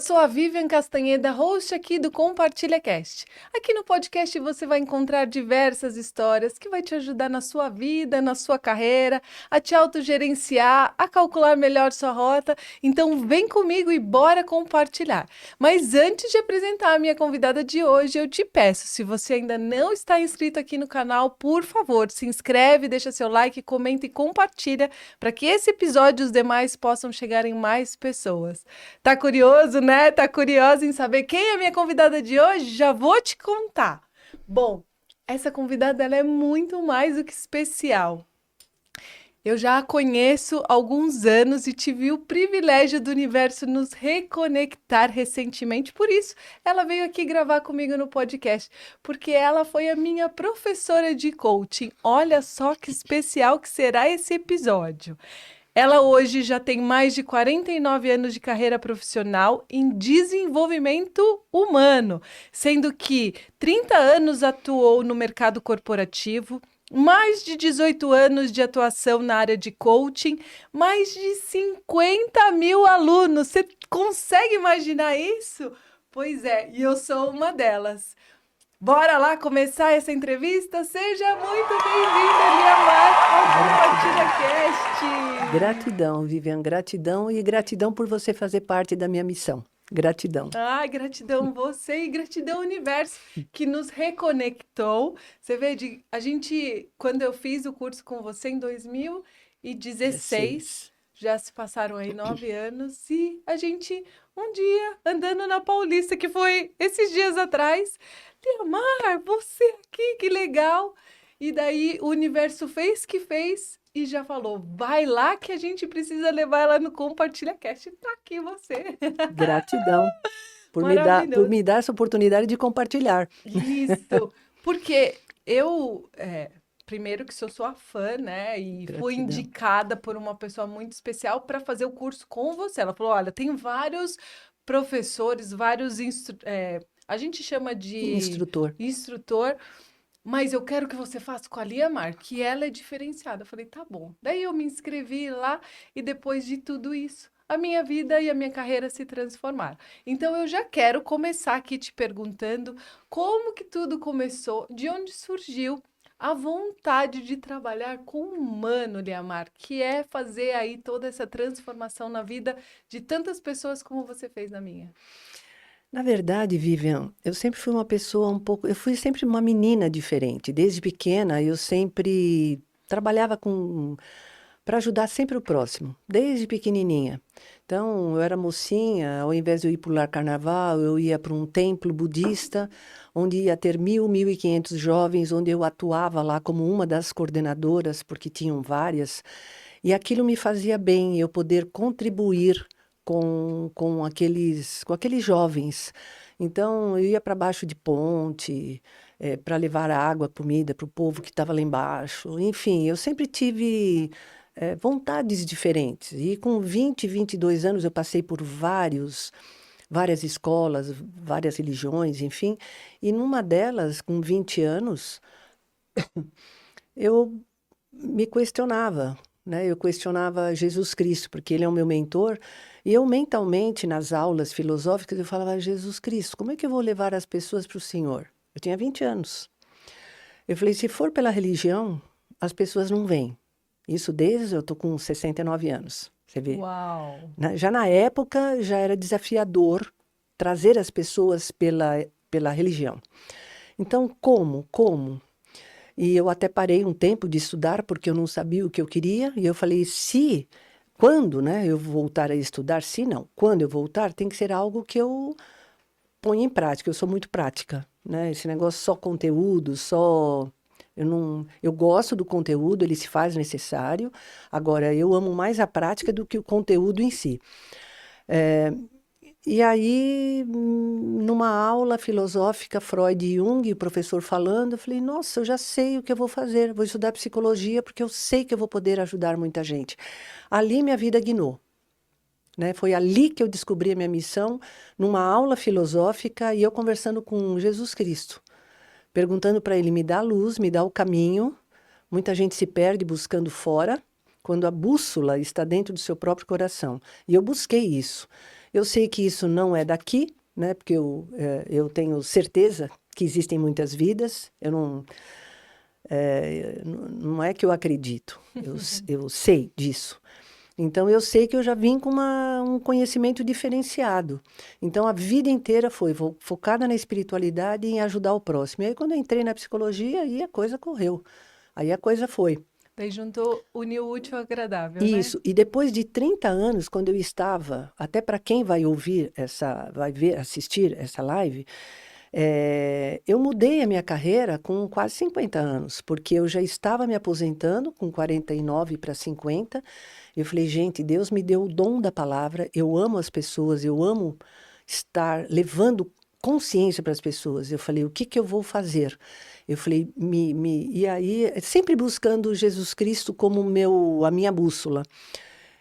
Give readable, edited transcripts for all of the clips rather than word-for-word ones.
sou a Vivian Castanheda, host aqui do Compartilha Cast. Aqui no podcast você vai encontrar diversas histórias que vai te ajudar na sua vida, na sua carreira, a te autogerenciar, a calcular melhor sua rota. Então vem comigo e bora compartilhar. Mas antes de apresentar a minha convidada de hoje, eu te peço, se você ainda não está inscrito aqui no canal, por favor, se inscreve, deixa seu like, comenta e compartilha para que esse episódio e os demais possam chegar em mais pessoas. Tá curioso, né? Tá curioso em saber quem é a minha convidada de hoje? Já vou te contar. Bom, essa convidada ela é muito mais do que especial. Eu já a conheço há alguns anos e tive o privilégio do universo nos reconectar recentemente. Por isso, ela veio aqui gravar comigo no podcast, porque ela foi a minha professora de coaching. Olha só que especial que será esse episódio. Ela hoje já tem mais de 49 anos de carreira profissional em desenvolvimento humano, sendo que 30 anos atuou no mercado corporativo, mais de 18 anos de atuação na área de coaching, mais de 50 mil alunos. Você consegue imaginar isso? Pois é, e eu sou uma delas. Bora lá começar essa entrevista? Seja muito bem-vinda, Liamar, ao Compartilha Cast. Gratidão, Vivian, gratidão e gratidão por você fazer parte da minha missão. Gratidão. Ah, gratidão você e gratidão universo que nos reconectou. Você vê, a gente, quando eu fiz o curso com você em 2016, já se passaram aí 9 anos e a gente, um dia, andando na Paulista, que foi esses dias atrás, Liamar, você aqui, que legal! E daí o universo fez que fez e já falou, vai lá que a gente precisa levar ela no Compartilha Cast. Tá aqui você. Gratidão por Maravilhoso. me dar essa oportunidade de compartilhar. Isso, porque eu, primeiro que sou sua fã, né, e fui Gratidão. indicada por uma pessoa muito especial para fazer o curso com você. Ela falou, olha, tem vários professores, vários, a gente chama de instrutor, mas eu quero que você faça com a Liamar, que ela é diferenciada. Eu falei, tá bom. Daí eu me inscrevi lá e depois de tudo isso, a minha vida e a minha carreira se transformaram. Então eu já quero começar aqui te perguntando como que tudo começou, de onde surgiu a vontade de trabalhar com o humano, Liamar, que é fazer aí toda essa transformação na vida de tantas pessoas como você fez na minha. Na verdade, Vivian, eu sempre fui uma pessoa eu fui sempre uma menina diferente. Desde pequena, eu sempre trabalhava para ajudar sempre o próximo, desde pequenininha. Então, eu era mocinha, ao invés de eu ir pular carnaval, eu ia para um templo budista, onde ia ter 1.500 jovens, onde eu atuava lá como uma das coordenadoras, porque tinham várias, e aquilo me fazia bem, eu poder contribuir com aqueles jovens. Então, eu ia para baixo de ponte, para levar água, comida para o povo que estava lá embaixo. Enfim, eu sempre tive vontades diferentes. E com 22 anos eu passei por várias escolas, várias religiões, enfim. E numa delas, com 20 anos, eu me questionava, né? Eu questionava Jesus Cristo, porque ele é o meu mentor. E eu mentalmente, nas aulas filosóficas, eu falava, Jesus Cristo, como é que eu vou levar as pessoas para o Senhor? Eu tinha 20 anos. Eu falei, se for pela religião, as pessoas não vêm. Isso desde eu estou com 69 anos, você vê. Uau! Já na época, já era desafiador trazer as pessoas pela religião. Então, como? E eu até parei um tempo de estudar, porque eu não sabia o que eu queria. E eu falei, quando, né, eu voltar a estudar, quando eu voltar, tem que ser algo que eu ponha em prática. Eu sou muito prática, né? Esse negócio só conteúdo, eu gosto do conteúdo, ele se faz necessário. Agora, eu amo mais a prática do que o conteúdo em si. E aí, numa aula filosófica, Freud e Jung, o professor falando, eu falei, nossa, eu já sei o que eu vou fazer, vou estudar psicologia, porque eu sei que eu vou poder ajudar muita gente. Ali minha vida guinou, né? Foi ali que eu descobri a minha missão, numa aula filosófica, e eu conversando com Jesus Cristo, perguntando para ele, me dá luz, me dá o caminho. Muita gente se perde buscando fora, quando a bússola está dentro do seu próprio coração. E eu busquei isso. Eu sei que isso não é daqui, né? Porque eu tenho certeza que existem muitas vidas. Não é que eu acredito, eu sei disso. Então, eu sei que eu já vim com um conhecimento diferenciado. Então, a vida inteira foi focada na espiritualidade e em ajudar o próximo. E aí, quando eu entrei na psicologia, aí a coisa correu. Aí a coisa foi. Daí juntou, uniu o útil ao agradável, né? Isso. E depois de 30 anos, quando eu estava, até para quem vai ouvir vai ver, assistir essa live, eu mudei a minha carreira com quase 50 anos, porque eu já estava me aposentando com 49 para 50. Eu falei, gente, Deus me deu o dom da palavra, eu amo as pessoas, eu amo estar levando consciência para as pessoas. Eu falei, o que que eu vou fazer? Eu falei, e aí, sempre buscando Jesus Cristo como a minha bússola.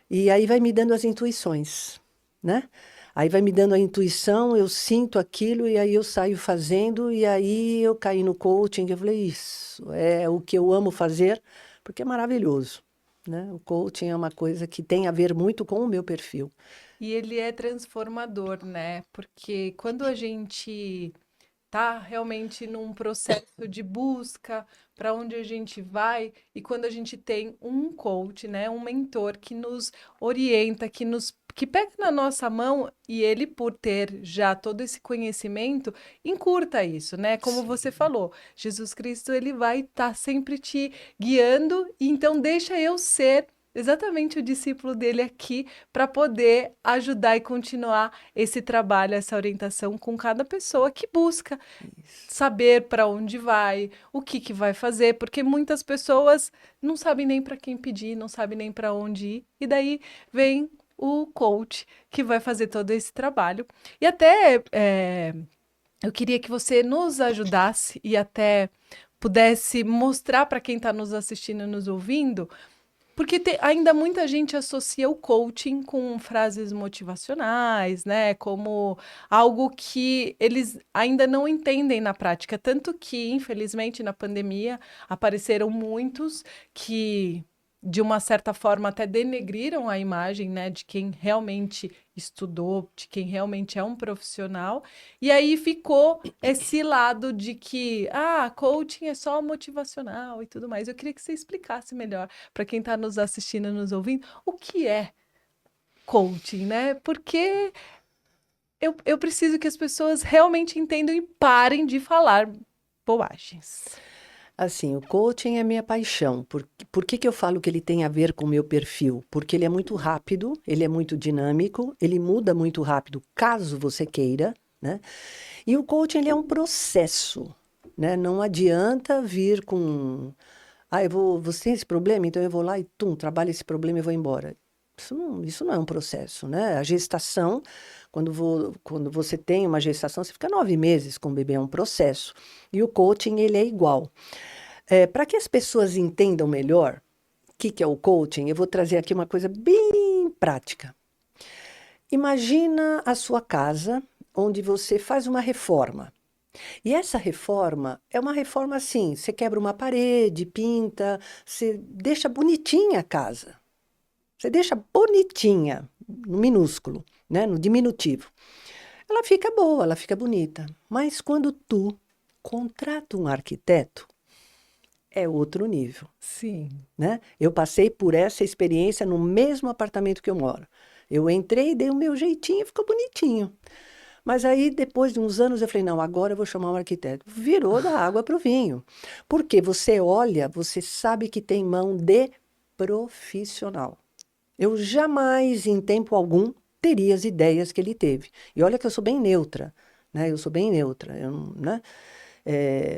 E aí vai me dando as intuições, né? Aí vai me dando a intuição, eu sinto aquilo e aí eu saio fazendo e aí eu caí no coaching. Eu falei, isso é o que eu amo fazer, porque é maravilhoso, né? O coaching é uma coisa que tem a ver muito com o meu perfil. E ele é transformador, né? Porque quando a gente tá realmente num processo de busca para onde a gente vai e quando a gente tem um coach, né, um mentor que nos orienta, que pega na nossa mão e ele por ter já todo esse conhecimento encurta isso, né? Como você Sim. falou, Jesus Cristo ele vai estar sempre te guiando e então deixa eu ser exatamente o discípulo dele aqui para poder ajudar e continuar esse trabalho, essa orientação com cada pessoa que busca Isso. saber para onde vai, o que que vai fazer, porque muitas pessoas não sabem nem para quem pedir, não sabem nem para onde ir, e daí vem o coach que vai fazer todo esse trabalho. E até eu queria que você nos ajudasse e até pudesse mostrar para quem está nos assistindo e nos ouvindo porque ainda muita gente associa o coaching com frases motivacionais, né? Como algo que eles ainda não entendem na prática. Tanto que, infelizmente, na pandemia apareceram muitos que, de uma certa forma, até denegriram a imagem, né, de quem realmente estudou, de quem realmente é um profissional. E aí ficou esse lado de que, coaching é só motivacional e tudo mais. Eu queria que você explicasse melhor para quem está nos assistindo e nos ouvindo, o que é coaching, né? Porque eu preciso que as pessoas realmente entendam e parem de falar bobagens. Assim, o coaching é minha paixão. Por que que eu falo que ele tem a ver com o meu perfil? Porque ele é muito rápido, ele é muito dinâmico, ele muda muito rápido, caso você queira, né? E o coaching, ele é um processo, né? Não adianta vir com... você tem esse problema, então eu vou lá e, trabalho esse problema e vou embora. Isso não é um processo, né? A gestação, quando você tem uma gestação, você fica 9 meses com o bebê, é um processo. E o coaching, ele é igual. Para que as pessoas entendam melhor o que que é o coaching, eu vou trazer aqui uma coisa bem prática. Imagina a sua casa, onde você faz uma reforma. E essa reforma é uma reforma assim: você quebra uma parede, pinta, você deixa bonitinha a casa. Você deixa bonitinha, no minúsculo, né, no diminutivo. Ela fica boa, ela fica bonita. Mas quando tu contrata um arquiteto, é outro nível, Sim. né? Eu passei por essa experiência no mesmo apartamento que eu moro. Eu entrei, dei o meu jeitinho, ficou bonitinho. Mas aí, depois de uns anos, eu falei, não, agora eu vou chamar um arquiteto. Virou da água para o vinho. Porque você olha, você sabe que tem mão de profissional. Eu jamais, em tempo algum, teria as ideias que ele teve. E olha que eu sou bem neutra, né? Eu sou bem neutra, né?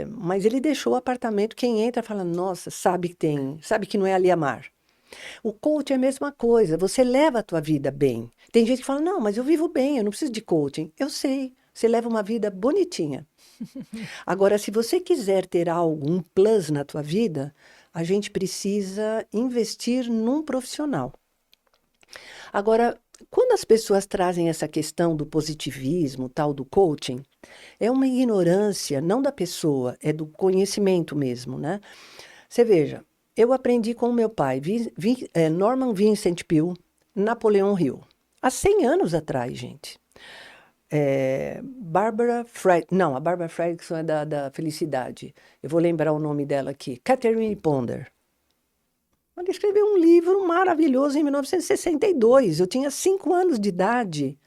Mas ele deixou o apartamento, quem entra fala, nossa, sabe que não é ali a mar. O coaching é a mesma coisa, você leva a tua vida bem. Tem gente que fala, não, mas eu vivo bem, eu não preciso de coaching. Eu sei, você leva uma vida bonitinha. Agora, se você quiser ter algo, um plus na tua vida, a gente precisa investir num profissional. Agora, quando as pessoas trazem essa questão do positivismo, tal, do coaching, é uma ignorância, não da pessoa, é do conhecimento mesmo, né? Você veja, eu aprendi com o meu pai, Norman Vincent Peale, Napoleão Hill. Há 100 anos atrás, gente. Não, a Barbara Fredrickson é da Felicidade. Eu vou lembrar o nome dela aqui. Catherine Ponder. Ela escreveu um livro maravilhoso em 1962. Eu tinha 5 anos de idade.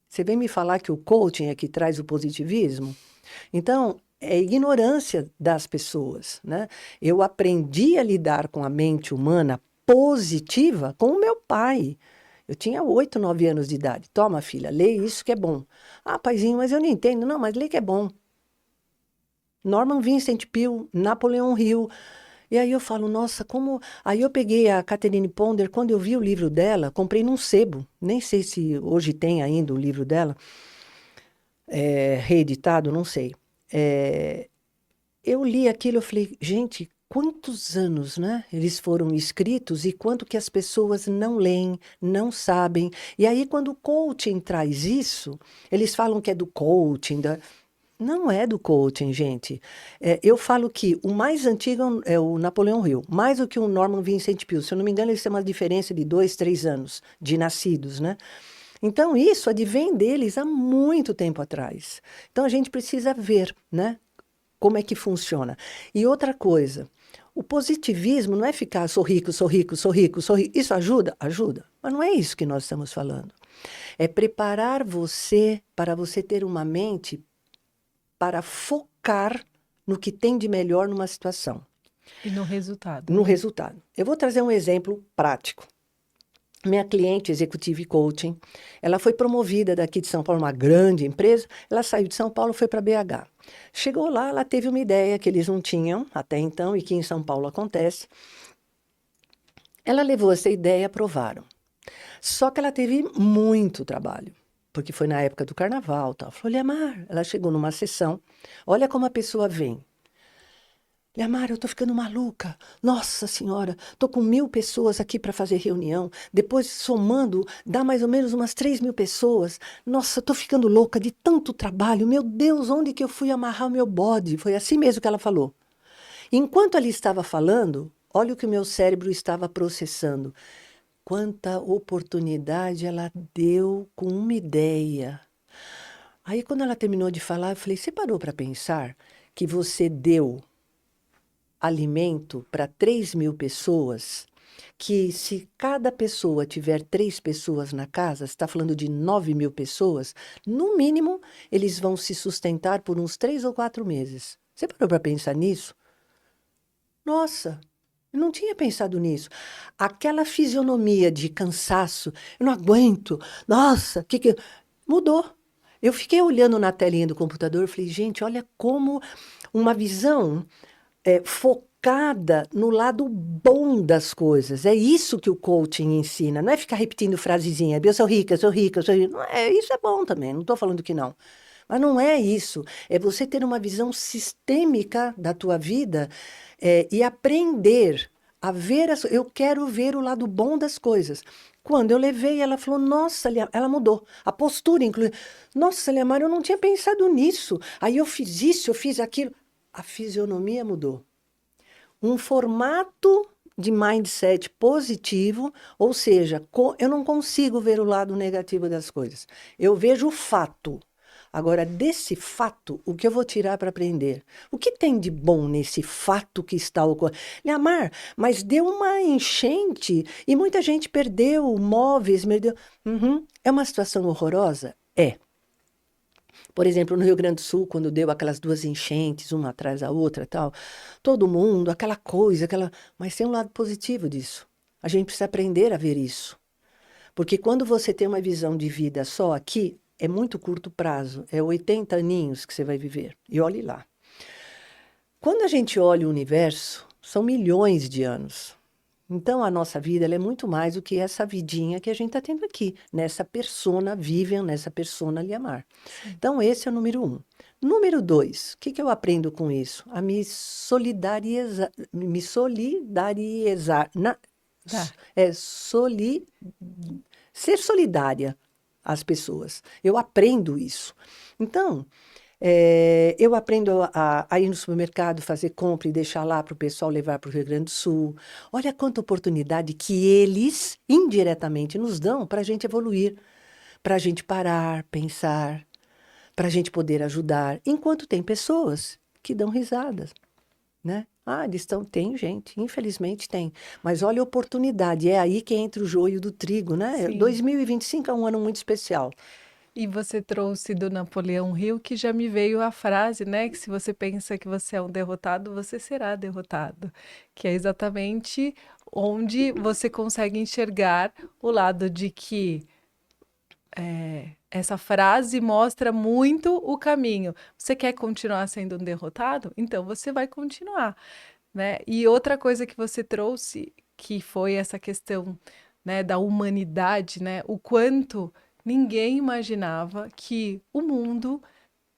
Você vem me falar que o coaching é que traz o positivismo? Então, é ignorância das pessoas, né? Eu aprendi a lidar com a mente humana positiva com o meu pai. Eu tinha 8, 9 anos de idade. Toma, filha, lê isso que é bom. Ah, paizinho, mas eu não entendo. Não, mas lê que é bom. Norman Vincent Peale, Napoleão Hill. E aí eu falo, nossa, como... Aí eu peguei a Catherine Ponder, quando eu vi o livro dela, comprei num sebo. Nem sei se hoje tem ainda o livro dela, reeditado, não sei. Eu li aquilo, eu falei, gente, quantos anos, né? Eles foram escritos e quanto que as pessoas não leem, não sabem. E aí, quando o coaching traz isso, eles falam que é do coaching, não é do coaching, gente. Eu falo que o mais antigo é o Napoleão Hill, mais do que o Norman Vincent Peale. Se eu não me engano, eles têm uma diferença de 2, 3 anos de nascidos, né? Então, isso advém deles há muito tempo atrás. Então, a gente precisa ver, né? Como é que funciona. E outra coisa, o positivismo não é ficar sou rico, sou rico, sou rico, sou rico. Isso ajuda? Ajuda. Mas não é isso que nós estamos falando. É preparar você para você ter uma mente para focar no que tem de melhor numa situação. E no resultado, No né? resultado. Eu vou trazer um exemplo prático. Minha cliente Executive Coaching, ela foi promovida daqui de São Paulo, uma grande empresa, ela saiu de São Paulo e foi para BH. Chegou lá, ela teve uma ideia que eles não tinham até então e que em São Paulo acontece. Ela levou essa ideia e aprovaram. Só que ela teve muito trabalho, porque foi na época do carnaval. Tal. Falou, Liamar, ela chegou numa sessão, olha como a pessoa vem. Liamar, eu tô ficando maluca. Nossa Senhora, tô com 1.000 pessoas aqui para fazer reunião. Depois, somando, dá mais ou menos umas 3.000 pessoas. Nossa, tô ficando louca de tanto trabalho. Meu Deus, onde que eu fui amarrar o meu bode? Foi assim mesmo que ela falou. Enquanto ela estava falando, olha o que o meu cérebro estava processando. Quanta oportunidade ela deu com uma ideia. Aí, quando ela terminou de falar, eu falei, você parou para pensar que você deu alimento para 3.000 pessoas, que se cada pessoa tiver 3 pessoas na casa, você está falando de 9.000 pessoas, no mínimo, eles vão se sustentar por uns 3 ou 4 meses. Você parou para pensar nisso? Nossa, eu não tinha pensado nisso. Aquela fisionomia de cansaço, eu não aguento, nossa, que... Mudou. Eu fiquei olhando na telinha do computador e falei, gente, olha como uma visão focada no lado bom das coisas. É isso que o coaching ensina. Não é ficar repetindo frasezinha, eu sou rica, eu sou rica, eu sou rica. Não é, isso é bom também, não estou falando que não. Mas não é isso. É você ter uma visão sistêmica da tua vida e aprender a ver... Eu quero ver o lado bom das coisas. Quando eu levei, ela falou, nossa, ela mudou. A postura, inclusive. Nossa, Liamar, eu não tinha pensado nisso. Aí eu fiz isso, eu fiz aquilo. A fisionomia mudou. Um formato de mindset positivo, ou seja, eu não consigo ver o lado negativo das coisas. Eu vejo o fato. Agora, desse fato, o que eu vou tirar para aprender? O que tem de bom nesse fato que está ocorrendo? Liamar, mas deu uma enchente e muita gente perdeu móveis, perdeu... Uhum. É uma situação horrorosa? É. Por exemplo, no Rio Grande do Sul, quando deu aquelas 2 enchentes, uma atrás da outra, tal, todo mundo, aquela coisa, mas tem um lado positivo disso. A gente precisa aprender a ver isso. Porque quando você tem uma visão de vida só aqui, é muito curto prazo, é 80 aninhos que você vai viver. E olhe lá. Quando a gente olha o universo, são milhões de anos. Então, a nossa vida ela é muito mais do que essa vidinha que a gente está tendo aqui, nessa persona Vivian, nessa persona Liamar. Então, esse é o número 1. Número 2, o que eu aprendo com isso? A me solidarizar, Tá. ser solidária às pessoas. Eu aprendo isso. Então, eu aprendo a ir no supermercado, fazer compra e deixar lá para o pessoal levar para o Rio Grande do Sul. Olha quanta oportunidade que eles, indiretamente, nos dão para a gente evoluir. para a gente parar, pensar, para a gente poder ajudar, enquanto tem pessoas que dão risadas, né? Ah, eles estão... Tem gente, infelizmente tem. Mas olha a oportunidade, é aí que entra o joio do trigo, né? Sim. 2025 é um ano muito especial. E você trouxe do Napoleão Hill, que já me veio a frase, né? Que se você pensa que você é um derrotado, você será derrotado. Que é exatamente onde você consegue enxergar o lado de que essa frase mostra muito o caminho. Você quer continuar sendo um derrotado? Então você vai continuar, né? E outra coisa que você trouxe, que foi essa questão, né, da humanidade, né? O quanto ninguém imaginava que o mundo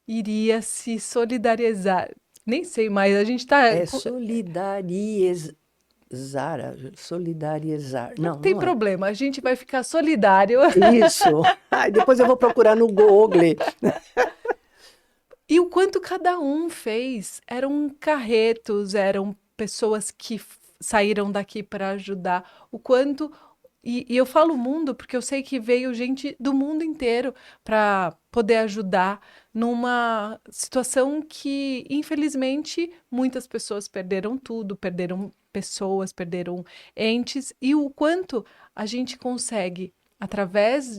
iria se solidarizar. Nem sei mais, a gente tá. É solidarizar. Não Não, tem não é. problema, a gente vai ficar solidário. Isso. Ai, depois eu vou procurar no Google. E o quanto cada um fez. Eram carretos, eram pessoas que saíram daqui para ajudar. O quanto. E eu falo mundo porque eu sei que veio gente do mundo inteiro para poder ajudar numa situação que, infelizmente, muitas pessoas perderam tudo, perderam pessoas, perderam entes, e o quanto a gente consegue, através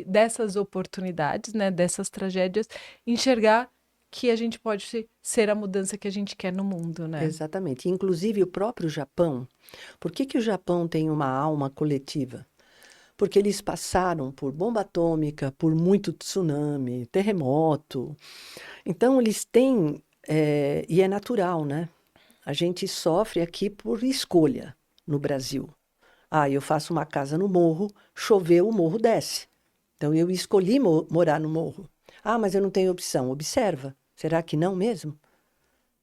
dessas oportunidades, né, dessas tragédias, enxergar que a gente pode ser a mudança que a gente quer no mundo, né? Exatamente. Inclusive o próprio Japão. Por que que o Japão tem uma alma coletiva? Porque eles passaram por bomba atômica, por muito tsunami, terremoto. Então eles têm, e é natural, né? A gente sofre aqui por escolha no Brasil. Ah, eu faço uma casa no morro, choveu, o morro desce. Então eu escolhi morar no morro. Ah, mas eu não tenho opção. Observa. Será que não mesmo?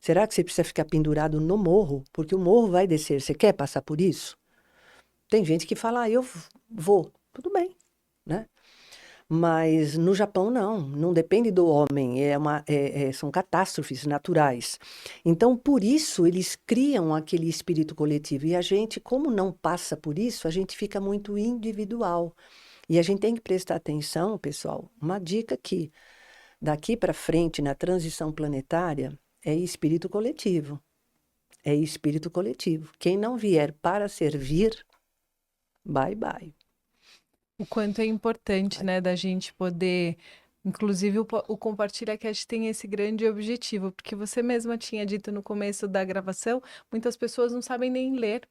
Será que você precisa ficar pendurado no morro? Porque o morro vai descer. Você quer passar por isso? Tem gente que fala, ah, eu vou. Tudo bem, né? Mas no Japão não depende do homem, são catástrofes naturais. Então, por isso, eles criam aquele espírito coletivo. E a gente, como não passa por isso, a gente fica muito individual. E a gente tem que prestar atenção, pessoal, uma dica aqui, daqui para frente, na transição planetária, é espírito coletivo. É espírito coletivo. Quem não vier para servir, bye bye. O quanto é importante, né, da gente poder. Inclusive, o Compartilha Cast tem esse grande objetivo, porque você mesma tinha dito no começo da gravação, muitas pessoas não sabem nem ler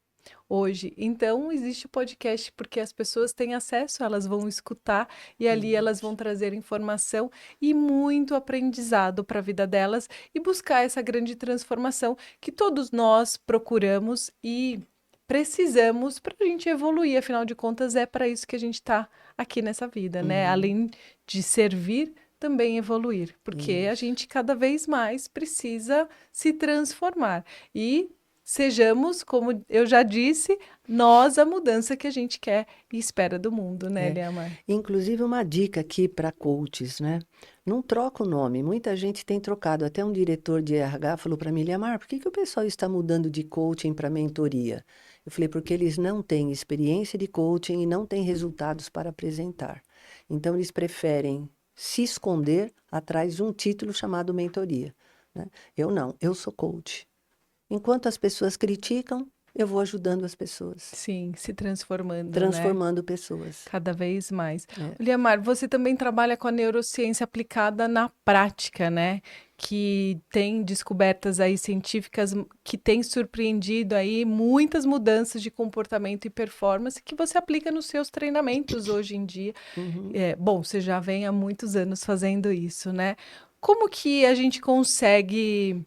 hoje. Então, existe o podcast porque as pessoas têm acesso, elas vão escutar e ali elas vão trazer informação e muito aprendizado para a vida delas e buscar essa grande transformação que todos nós procuramos e precisamos para a gente evoluir. Afinal de contas, é para isso que a gente está aqui nessa vida, né? Uhum. Além de servir, também evoluir, porque a Isso. gente cada vez mais precisa se transformar. E sejamos, como eu já disse, nós a mudança que a gente quer e espera do mundo, né, É. Eliamar? Inclusive, uma dica aqui para coaches, né? Não troca o nome. Muita gente tem trocado. Até um diretor de RH falou para mim, Liamar, por que que o pessoal está mudando de coaching para mentoria? Eu falei, porque eles não têm experiência de coaching e não têm resultados para apresentar. Então, eles preferem se esconder atrás de um título chamado mentoria, né? Eu não, eu sou coach. Enquanto as pessoas criticam, eu vou ajudando as pessoas, Sim, se transformando, né? transformando pessoas. Cada vez mais. É. Liamar, você também trabalha com a neurociência aplicada na prática, né? Que tem descobertas aí científicas que têm surpreendido aí muitas mudanças de comportamento e performance que você aplica nos seus treinamentos hoje em dia. Uhum. Bom, você já vem há muitos anos fazendo isso, né? Como que a gente consegue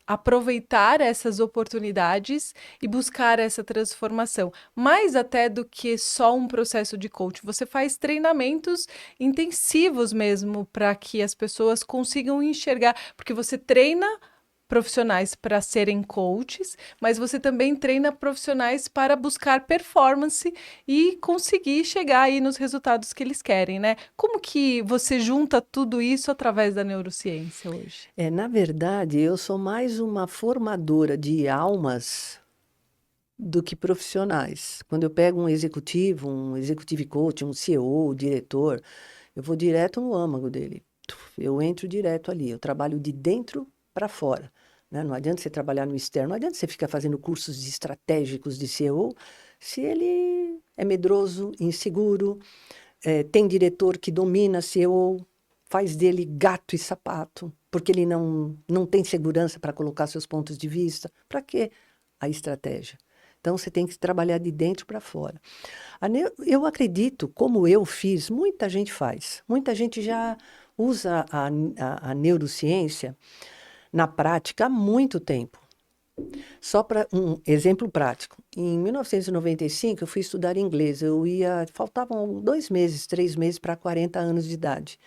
aproveitar essas oportunidades e buscar essa transformação? Mais até do que só um processo de coach, você faz treinamentos intensivos mesmo para que as pessoas consigam enxergar, porque você treina profissionais para serem coaches, mas você também treina profissionais para buscar performance e conseguir chegar aí nos resultados que eles querem, né? Como que você junta tudo isso através da neurociência hoje? Na verdade, eu sou mais uma formadora de almas do que profissionais. Quando eu pego um executivo coach, um CEO, diretor, Eu vou direto no âmago dele. Eu entro direto ali. Eu trabalho de dentro para fora. Né? Não adianta você trabalhar no externo, não adianta você ficar fazendo cursos estratégicos de CEO se ele é medroso, inseguro, tem diretor que domina CEO, faz dele gato e sapato, porque ele não tem segurança para colocar seus pontos de vista. Para quê a estratégia? Então, você tem que trabalhar de dentro para fora. Eu acredito, como eu fiz, muita gente faz. Muita gente já usa a neurociência na prática há muito tempo. Só para um exemplo prático. Em 1995, eu fui estudar inglês. Faltavam 2 meses, 3 meses para 40 anos de idade.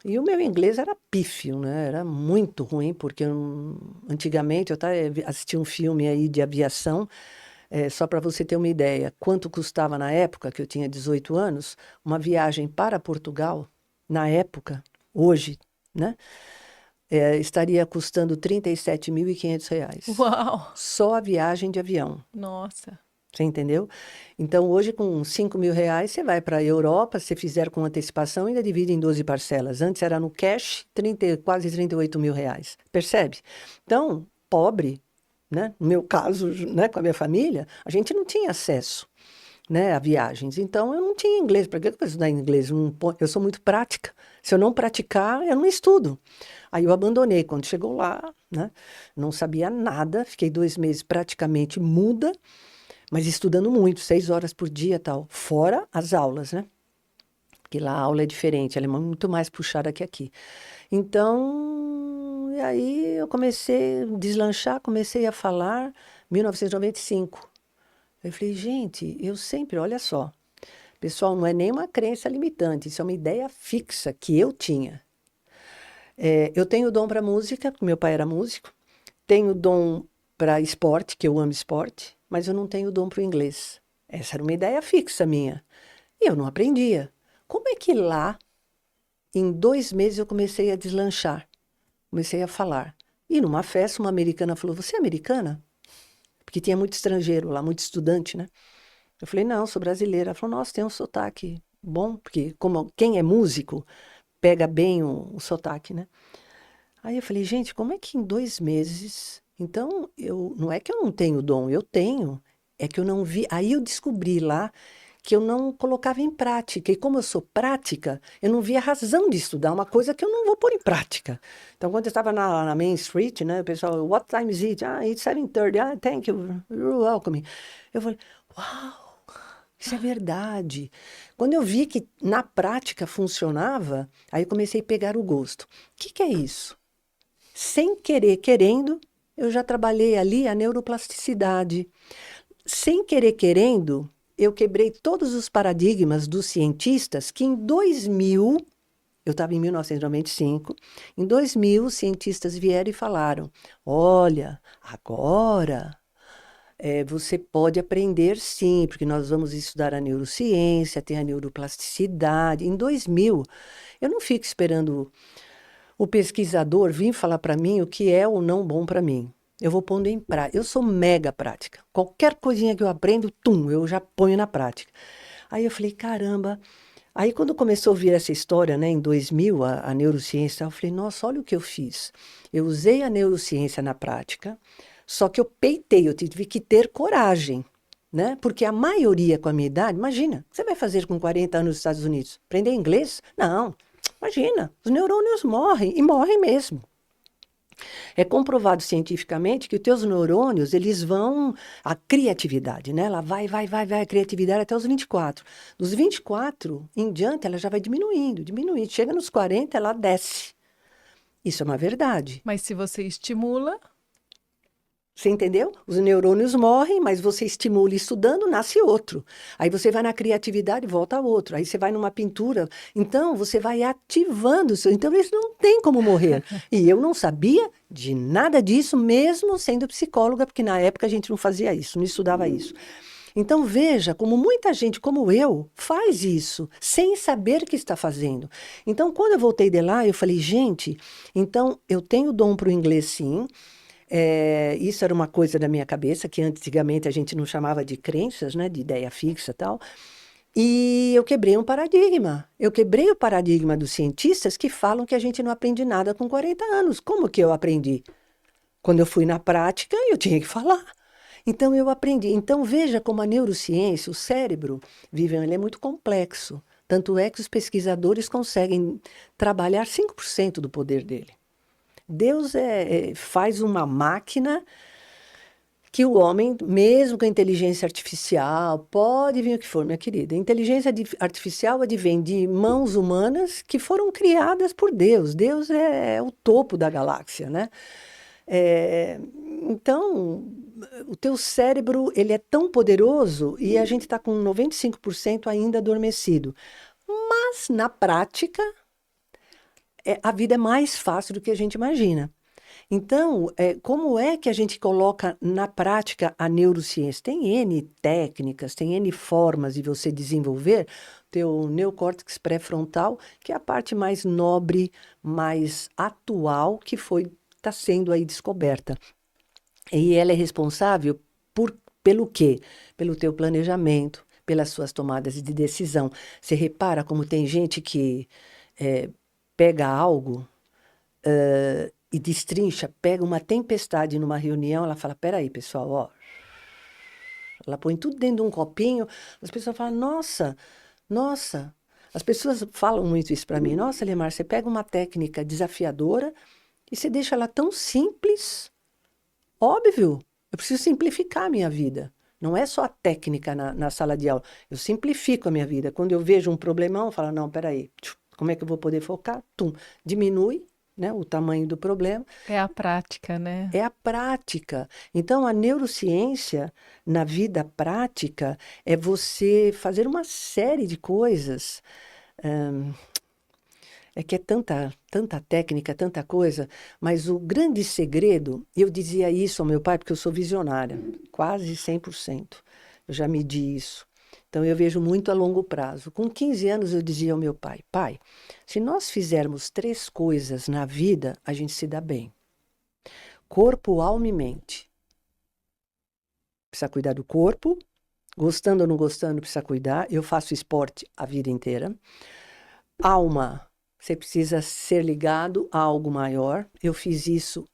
E o meu inglês era pífio, né? Era muito ruim, porque antigamente eu até assisti um filme aí de aviação, só para você ter uma ideia, quanto custava na época, que eu tinha 18 anos, uma viagem para Portugal, na época, hoje, né? Estaria custando R$ 37.500. Uau! Só a viagem de avião. Nossa. Você entendeu? Então, hoje, com R$ 5.000, você vai para a Europa, se fizer com antecipação, ainda divide em 12 parcelas. Antes era no cash, quase R$ 38.000. Percebe? Então, pobre, né? No meu caso, né, com a minha família, a gente não tinha acesso, né, a viagens. Então, eu não tinha inglês. Para que eu vou estudar inglês? Eu sou muito prática. Se eu não praticar, eu não estudo. Aí eu abandonei. Quando chegou lá, né, não sabia nada. Fiquei 2 meses praticamente muda, mas estudando muito, 6 horas por dia e tal. Fora as aulas, né? Porque lá a aula é diferente, ela é muito mais puxada que aqui. Então, e aí eu comecei a deslanchar, comecei a falar, 1995. Eu falei, gente, eu sempre, olha só, pessoal, não é nem uma crença limitante, isso é uma ideia fixa que eu tinha. Eu tenho dom para música, porque meu pai era músico, tenho dom para esporte, que eu amo esporte, mas eu não tenho dom para o inglês. Essa era uma ideia fixa minha. E eu não aprendia. Como é que lá, em 2 meses, eu comecei a deslanchar? Comecei a falar. E numa festa, uma americana falou, você é americana? Porque tinha muito estrangeiro lá, muito estudante, né? Eu falei, não, sou brasileira. Ela falou, nossa, tem um sotaque bom, porque como quem é músico, pega bem o sotaque, né? Aí eu falei, gente, como é que em 2 meses... Então, não é que eu não tenho dom, eu tenho. É que eu não vi... Aí eu descobri lá que eu não colocava em prática. E como eu sou prática, eu não via razão de estudar uma coisa que eu não vou pôr em prática. Então, quando eu estava na Main Street, né, o pessoal, what time is it? Ah, it's 7:30. Ah, thank you. You're welcome. Eu falei, uau, isso é verdade. Quando eu vi que na prática funcionava, aí eu comecei a pegar o gosto. O que é isso? Sem querer, querendo, eu já trabalhei ali a neuroplasticidade. Sem querer, querendo, eu quebrei todos os paradigmas dos cientistas que em 2000, eu estava em 1995, em 2000 os cientistas vieram e falaram, olha, agora você pode aprender sim, porque nós vamos estudar a neurociência, tem a neuroplasticidade. Em 2000, eu não fico esperando o pesquisador vir falar para mim o que é ou não bom para mim. Eu vou pondo em prática. Eu sou mega prática. Qualquer coisinha que eu aprendo, eu já ponho na prática. Aí eu falei, caramba. Aí quando começou a ouvir essa história, né, em 2000, a neurociência, eu falei, nossa, olha o que eu fiz. Eu usei a neurociência na prática, só que eu peitei, eu tive que ter coragem, né? Porque a maioria com a minha idade, imagina, o que você vai fazer com 40 anos nos Estados Unidos? Aprender inglês? Não. Imagina, os neurônios morrem, e morrem mesmo. É comprovado cientificamente que os teus neurônios, eles vão... A criatividade, né? Ela vai, a criatividade até os 24. Dos 24 em diante, ela já vai diminuindo, diminuindo. Chega nos 40, ela desce. Isso é uma verdade. Mas se você estimula, Você entendeu? Os neurônios morrem, mas você estimula estudando, nasce outro. Aí você vai na criatividade, volta outro. Aí você vai numa pintura. Então, você vai ativando. Então, isso não tem como morrer. E eu não sabia de nada disso, mesmo sendo psicóloga, porque na época a gente não fazia isso, não estudava isso. Então, veja como muita gente como eu faz isso, sem saber o que está fazendo. Então, quando eu voltei de lá, eu falei, gente, então eu tenho dom para o inglês, sim. Isso era uma coisa da minha cabeça, que antigamente a gente não chamava de crenças, né, de ideia fixa e tal. E eu quebrei um paradigma. Eu quebrei o paradigma dos cientistas que falam que a gente não aprende nada com 40 anos. Como que eu aprendi? Quando eu fui na prática, eu tinha que falar. Então eu aprendi. Então veja como a neurociência, o cérebro, Vivian, ele é muito complexo. Tanto é que os pesquisadores conseguem trabalhar 5% do poder dele. Deus faz uma máquina que o homem, mesmo com a inteligência artificial, pode vir o que for, minha querida. A inteligência artificial advém de mãos humanas que foram criadas por Deus. Deus é o topo da galáxia, né? É, então, o teu cérebro, ele é tão poderoso e a gente está com 95% ainda adormecido. Mas, na prática, a vida é mais fácil do que a gente imagina. Então, como é que a gente coloca na prática a neurociência? Tem N técnicas, tem N formas de você desenvolver teu neocórtex pré-frontal, que é a parte mais nobre, mais atual, que está sendo aí descoberta. E ela é responsável pelo quê? Pelo teu planejamento, pelas suas tomadas de decisão. Você repara como tem gente que pega algo e destrincha, pega uma tempestade numa reunião, ela fala, peraí, pessoal, ó. Ela põe tudo dentro de um copinho, as pessoas falam, nossa, nossa. As pessoas falam muito isso para mim. Nossa, Lemar, você pega uma técnica desafiadora e você deixa ela tão simples. Óbvio, eu preciso simplificar a minha vida. Não é só a técnica na sala de aula. Eu simplifico a minha vida. Quando eu vejo um problemão, eu falo, não, peraí, como é que eu vou poder focar? Tum, diminui, né, o tamanho do problema. É a prática, né? É a prática. Então, a neurociência, na vida prática, é você fazer uma série de coisas. É que é tanta técnica, tanta coisa, mas o grande segredo, eu dizia isso ao meu pai, porque eu sou visionária, quase 100%. Eu já medi isso. Então, eu vejo muito a longo prazo. Com 15 anos, eu dizia ao meu pai, pai, se nós fizermos 3 coisas na vida, a gente se dá bem. Corpo, alma e mente. Precisa cuidar do corpo, gostando ou não gostando, precisa cuidar. Eu faço esporte a vida inteira. Alma, você precisa ser ligado a algo maior. Eu fiz isso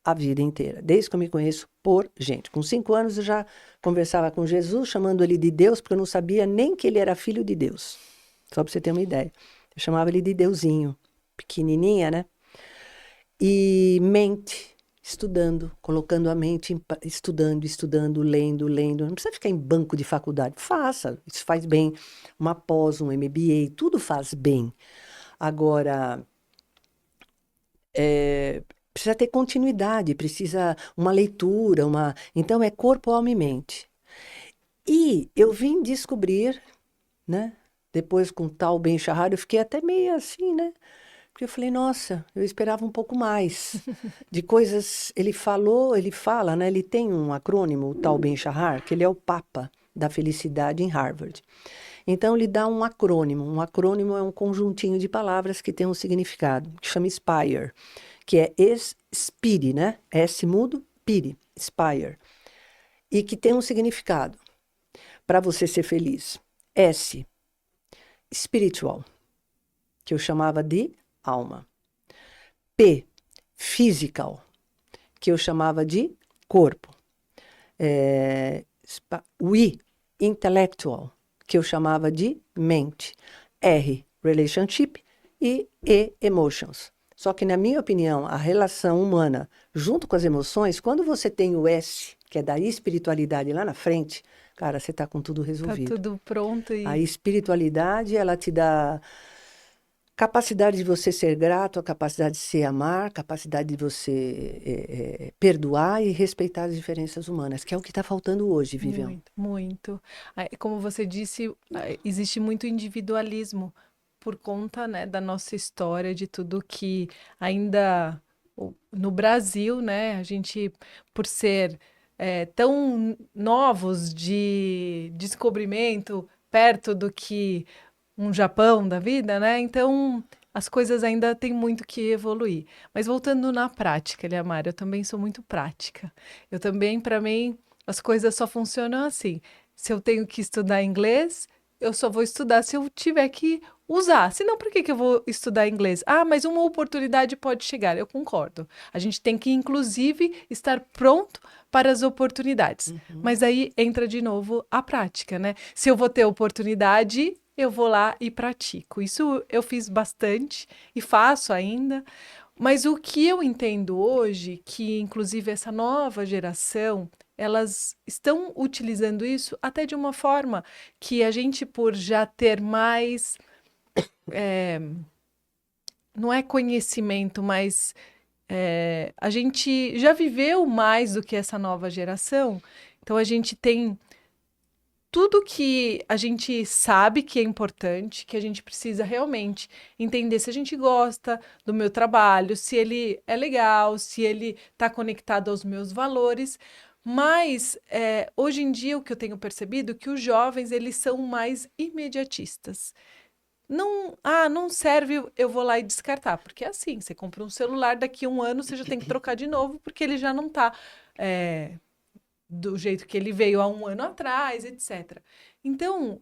a vida inteira, desde que eu me conheço por gente. Com 5 anos eu já conversava com Jesus, chamando ele de Deus, porque eu não sabia nem que ele era filho de Deus. Só para você ter uma ideia. Eu chamava ele de Deusinho, pequenininha, né? E mente, estudando, colocando a mente, estudando, lendo. Não precisa ficar em banco de faculdade. Faça, isso faz bem. Uma pós, um MBA, tudo faz bem. Agora, precisa ter continuidade, precisa uma leitura, Então, é corpo, alma e mente. E eu vim descobrir, né? Depois com tal Ben-Shahar, eu fiquei até meio assim, né? Porque eu falei, nossa, eu esperava um pouco mais de coisas. Ele fala, né? Ele tem um acrônimo, o tal Ben-Shahar, que ele é o Papa da felicidade em Harvard. Então, ele dá um acrônimo. Um acrônimo é um conjuntinho de palavras que tem um significado, que chama SPIRE, que é SPIRE, né? S mudo, PIRE, SPIRE. E que tem um significado para você ser feliz. S, spiritual, que eu chamava de alma. P, physical, que eu chamava de corpo. O I, intellectual, que eu chamava de mente. R, relationship e E, emotions. Só que, na minha opinião, a relação humana, junto com as emoções, quando você tem o S, que é da espiritualidade lá na frente, cara, você está com tudo Tá resolvido. tudo pronto A e espiritualidade, ela te dá capacidade de você ser grato, a capacidade de se amar, capacidade de você perdoar e respeitar as diferenças humanas, que é o que está faltando hoje, Vivian. muito, muito. Como você disse, existe muito individualismo por conta, né, da nossa história, de tudo que ainda no Brasil, né, a gente, por ser tão novos de descobrimento, perto do que um Japão da vida, né? Então, as coisas ainda têm muito que evoluir. Mas voltando na prática, Eliamar, eu também sou muito prática. Para mim, as coisas só funcionam assim. Se eu tenho que estudar inglês, eu só vou estudar se eu tiver que usar. Senão, por que que eu vou estudar inglês? Ah, mas uma oportunidade pode chegar. Eu concordo. A gente tem que, inclusive, estar pronto para as oportunidades. Uhum. Mas aí entra de novo a prática, né? Se eu vou ter oportunidade, eu vou lá e pratico. Isso eu fiz bastante e faço ainda. Mas o que eu entendo hoje, que inclusive essa nova geração, elas estão utilizando isso até de uma forma que a gente, por já ter mais, não é conhecimento, mas a gente já viveu mais do que essa nova geração, então a gente tem tudo que a gente sabe que é importante, que a gente precisa realmente entender se a gente gosta do meu trabalho, se ele é legal, se ele está conectado aos meus valores. Mas hoje em dia o que eu tenho percebido é que os jovens eles são mais imediatistas. Não, não serve, eu vou lá e descartar, porque é assim, você compra um celular, daqui a um ano você já tem que trocar de novo, porque ele já não está do jeito que ele veio há um ano atrás, etc. Então,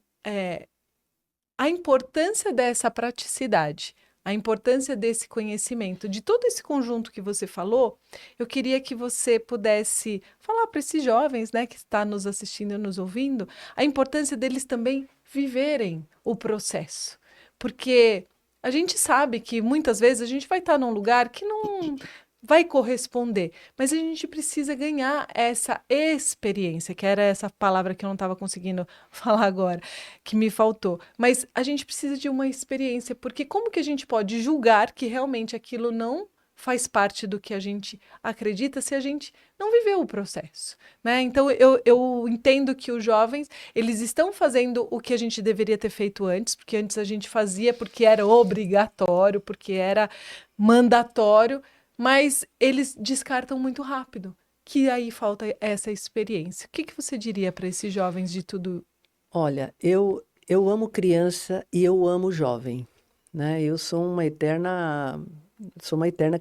a importância dessa praticidade, a importância desse conhecimento, de todo esse conjunto que você falou, eu queria que você pudesse falar para esses jovens, né, que está nos assistindo e nos ouvindo, a importância deles também viverem o processo. Porque a gente sabe que muitas vezes a gente vai estar num lugar que não vai corresponder, mas a gente precisa ganhar essa experiência, que era essa palavra que eu não estava conseguindo falar agora, que me faltou. Mas a gente precisa de uma experiência, porque como que a gente pode julgar que realmente aquilo não faz parte do que a gente acredita se a gente não viveu o processo, né? Então eu entendo que os jovens eles estão fazendo o que a gente deveria ter feito antes, porque antes a gente fazia porque era obrigatório, porque era mandatório, mas eles descartam muito rápido, que aí falta essa experiência. O que que você diria para esses jovens de tudo? Olha, eu amo criança e eu amo jovem, né? Eu sou uma eterna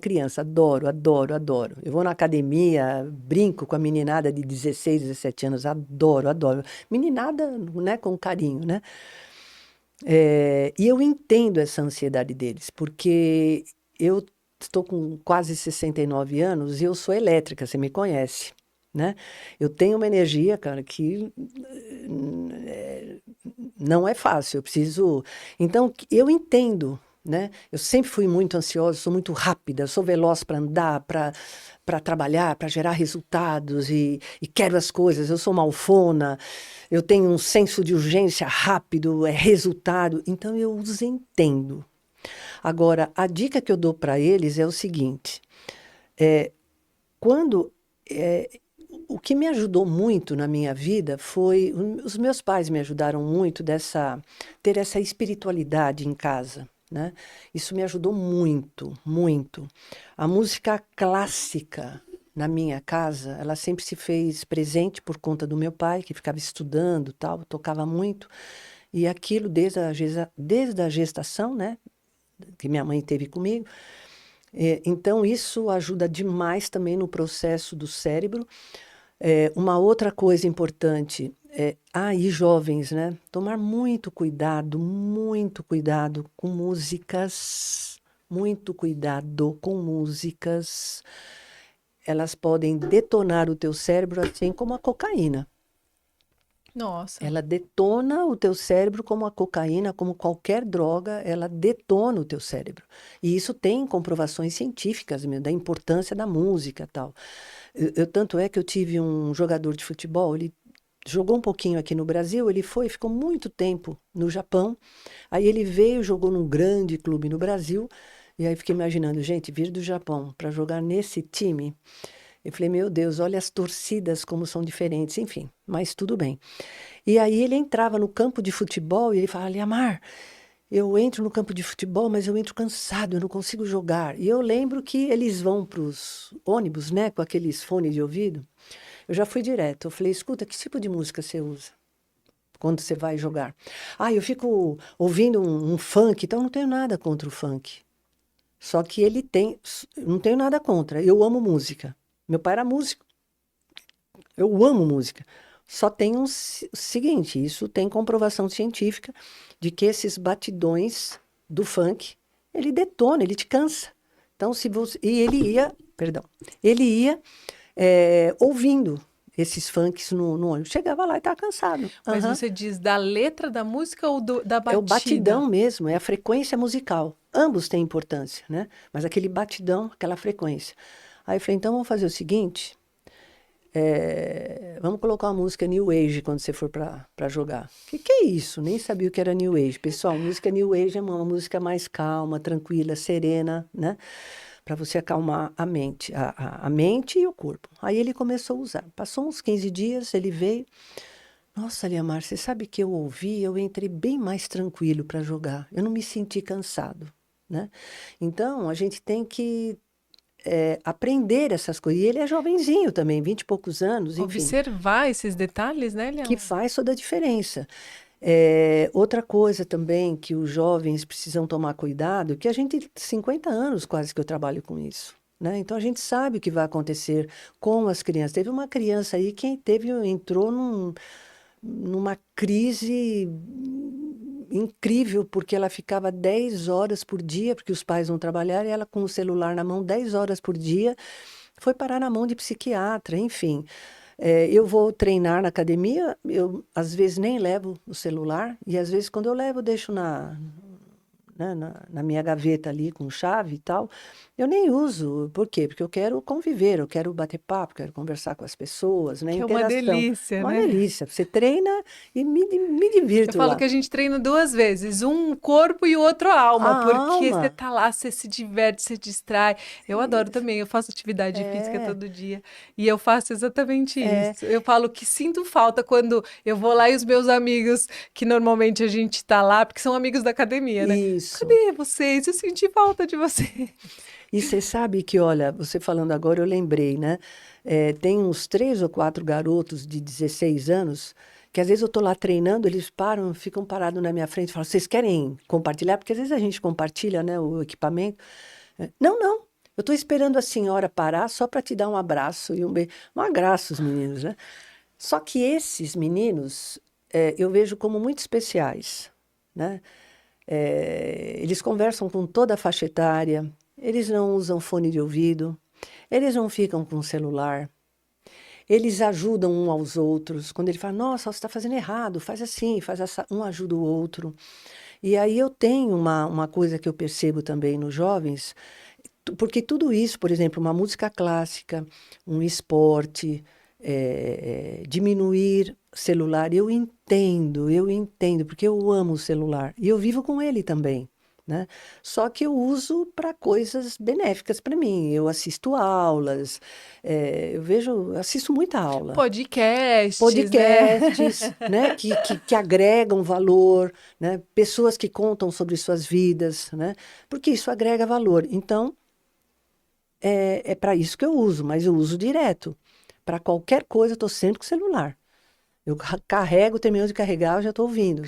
criança, adoro, adoro, adoro. Eu vou na academia, brinco com a meninada de 16, 17 anos, adoro, adoro. Meninada, né, com carinho, né? E eu entendo essa ansiedade deles, porque eu estou com quase 69 anos e eu sou elétrica, você me conhece, né? Eu tenho uma energia, cara, que não é fácil, eu preciso. Então, eu entendo, né? Eu sempre fui muito ansiosa, sou muito rápida, sou veloz para andar, para trabalhar, para gerar resultados e quero as coisas. Eu sou malfona, eu tenho um senso de urgência rápido, é resultado. Então, eu os entendo. Agora, a dica que eu dou para eles é o seguinte: quando o que me ajudou muito na minha vida foi os meus pais me ajudaram muito ter essa espiritualidade em casa, né? Isso me ajudou muito, muito. A música clássica na minha casa, ela sempre se fez presente por conta do meu pai, que ficava estudando, tal, tocava muito. E aquilo desde a gestação, né, que minha mãe teve comigo. Então, isso ajuda demais também no processo do cérebro. Uma outra coisa importante e jovens, né? Tomar muito cuidado com músicas, muito cuidado com músicas. Elas podem detonar o teu cérebro assim como a cocaína. Nossa, Ela detona o teu cérebro como a cocaína, como qualquer droga, ela detona o teu cérebro. E isso tem comprovações científicas mesmo, da importância da música e tal. Tanto é que eu tive um jogador de futebol, ele jogou um pouquinho aqui no Brasil, ele ficou muito tempo no Japão. Aí ele veio, jogou num grande clube no Brasil. E aí fiquei imaginando, gente, vir do Japão para jogar nesse time. Eu falei, meu Deus, olha as torcidas como são diferentes, enfim, mas tudo bem. E aí ele entrava no campo de futebol e ele falava, Liamar, eu entro no campo de futebol, mas eu entro cansado, eu não consigo jogar. E eu lembro que eles vão para os ônibus, né, com aqueles fones de ouvido. Eu já fui direto. Eu falei, escuta, que tipo de música você usa quando você vai jogar? Ah, eu fico ouvindo um funk, então eu não tenho nada contra o funk. Só que ele tem, não tenho nada contra. Eu amo música. Meu pai era músico. Eu amo música. Só tem o seguinte, isso tem comprovação científica de que esses batidões do funk, ele detona, ele te cansa. Então, se você... E perdão, ele ia ouvindo esses funks no ônibus. Chegava lá e estava cansado. Mas Aham. você diz da letra da música ou da É o batida? batidão mesmo, é a frequência musical. Ambos têm importância, né? Mas aquele batidão, aquela frequência. Aí eu falei, então vamos fazer o seguinte, vamos colocar uma música New Age quando você for para jogar. Que é isso? Nem sabia o que era New Age. Pessoal, música New Age é uma música mais calma, tranquila, serena, né? Para você acalmar a mente, a mente e o corpo. Aí ele começou a usar. Passou uns 15 dias, ele veio. Nossa, Liamar, você sabe que eu ouvi, eu entrei bem mais tranquilo para jogar. Eu não me senti cansado, né? Então, a gente tem que aprender essas coisas. E ele é jovenzinho também, 20 e poucos anos, enfim, Observar esses detalhes, né, que Leão? faz toda a diferença. Outra coisa também que os jovens precisam tomar cuidado, que a gente, 50 anos quase que eu trabalho com isso, né? Então a gente sabe o que vai acontecer com as crianças. Teve uma criança aí que entrou numa crise incrível, porque ela ficava 10 horas por dia, porque os pais não trabalharam, e ela com o celular na mão 10 horas por dia, foi parar na mão de psiquiatra, enfim. Eu vou treinar na academia, eu às vezes nem levo o celular, e às vezes quando eu levo, eu deixo né, na minha gaveta ali com chave e tal. Eu nem uso. Por quê? Porque eu quero conviver, eu quero bater papo, quero conversar com as pessoas, né? Que é uma Interação. delícia, Uma né? delícia. Você treina e me Eu divirto falo lá. que a gente treina duas vezes, um corpo e o outro alma, A porque você alma tá lá, você se diverte, se distrai. Eu adoro também, eu faço atividade física é, todo dia e eu faço exatamente é isso. Eu falo que sinto falta quando eu vou lá e os meus amigos, que normalmente a gente tá lá, porque são amigos da academia, né? isso. Cadê vocês? Eu senti falta de vocês. E você sabe que, olha, você falando agora, eu lembrei, né? Tem uns 3 ou 4 garotos de 16 anos que às vezes eu estou lá treinando, eles param, ficam parados na minha frente e falam, vocês querem compartilhar? Porque às vezes a gente compartilha, né, o equipamento. Não, não, eu estou esperando a senhora parar só para te dar um abraço e um beijo. Um abraço, os meninos, né? Só que esses meninos, eu vejo como muito especiais, né? Eles conversam com toda a faixa etária, eles não usam fone de ouvido, eles não ficam com celular, eles ajudam um aos outros. Quando ele fala, nossa, você está fazendo errado, faz assim, faz essa, um ajuda o outro. E aí eu tenho uma coisa que eu percebo também nos jovens, porque tudo isso, por exemplo, uma música clássica, um esporte, diminuir celular, eu entendo, porque eu amo o celular e eu vivo com ele também, né? Só que eu uso para coisas benéficas para mim. Eu assisto aulas, assisto muita aula. Podcasts, né? Podcasts, né, que agregam valor, né? Pessoas que contam sobre suas vidas, né? Porque isso agrega valor. Então, é para isso que eu uso, mas eu uso direto. Para qualquer coisa, eu estou sempre com o celular. Eu carrego, termino de carregar, eu já estou ouvindo.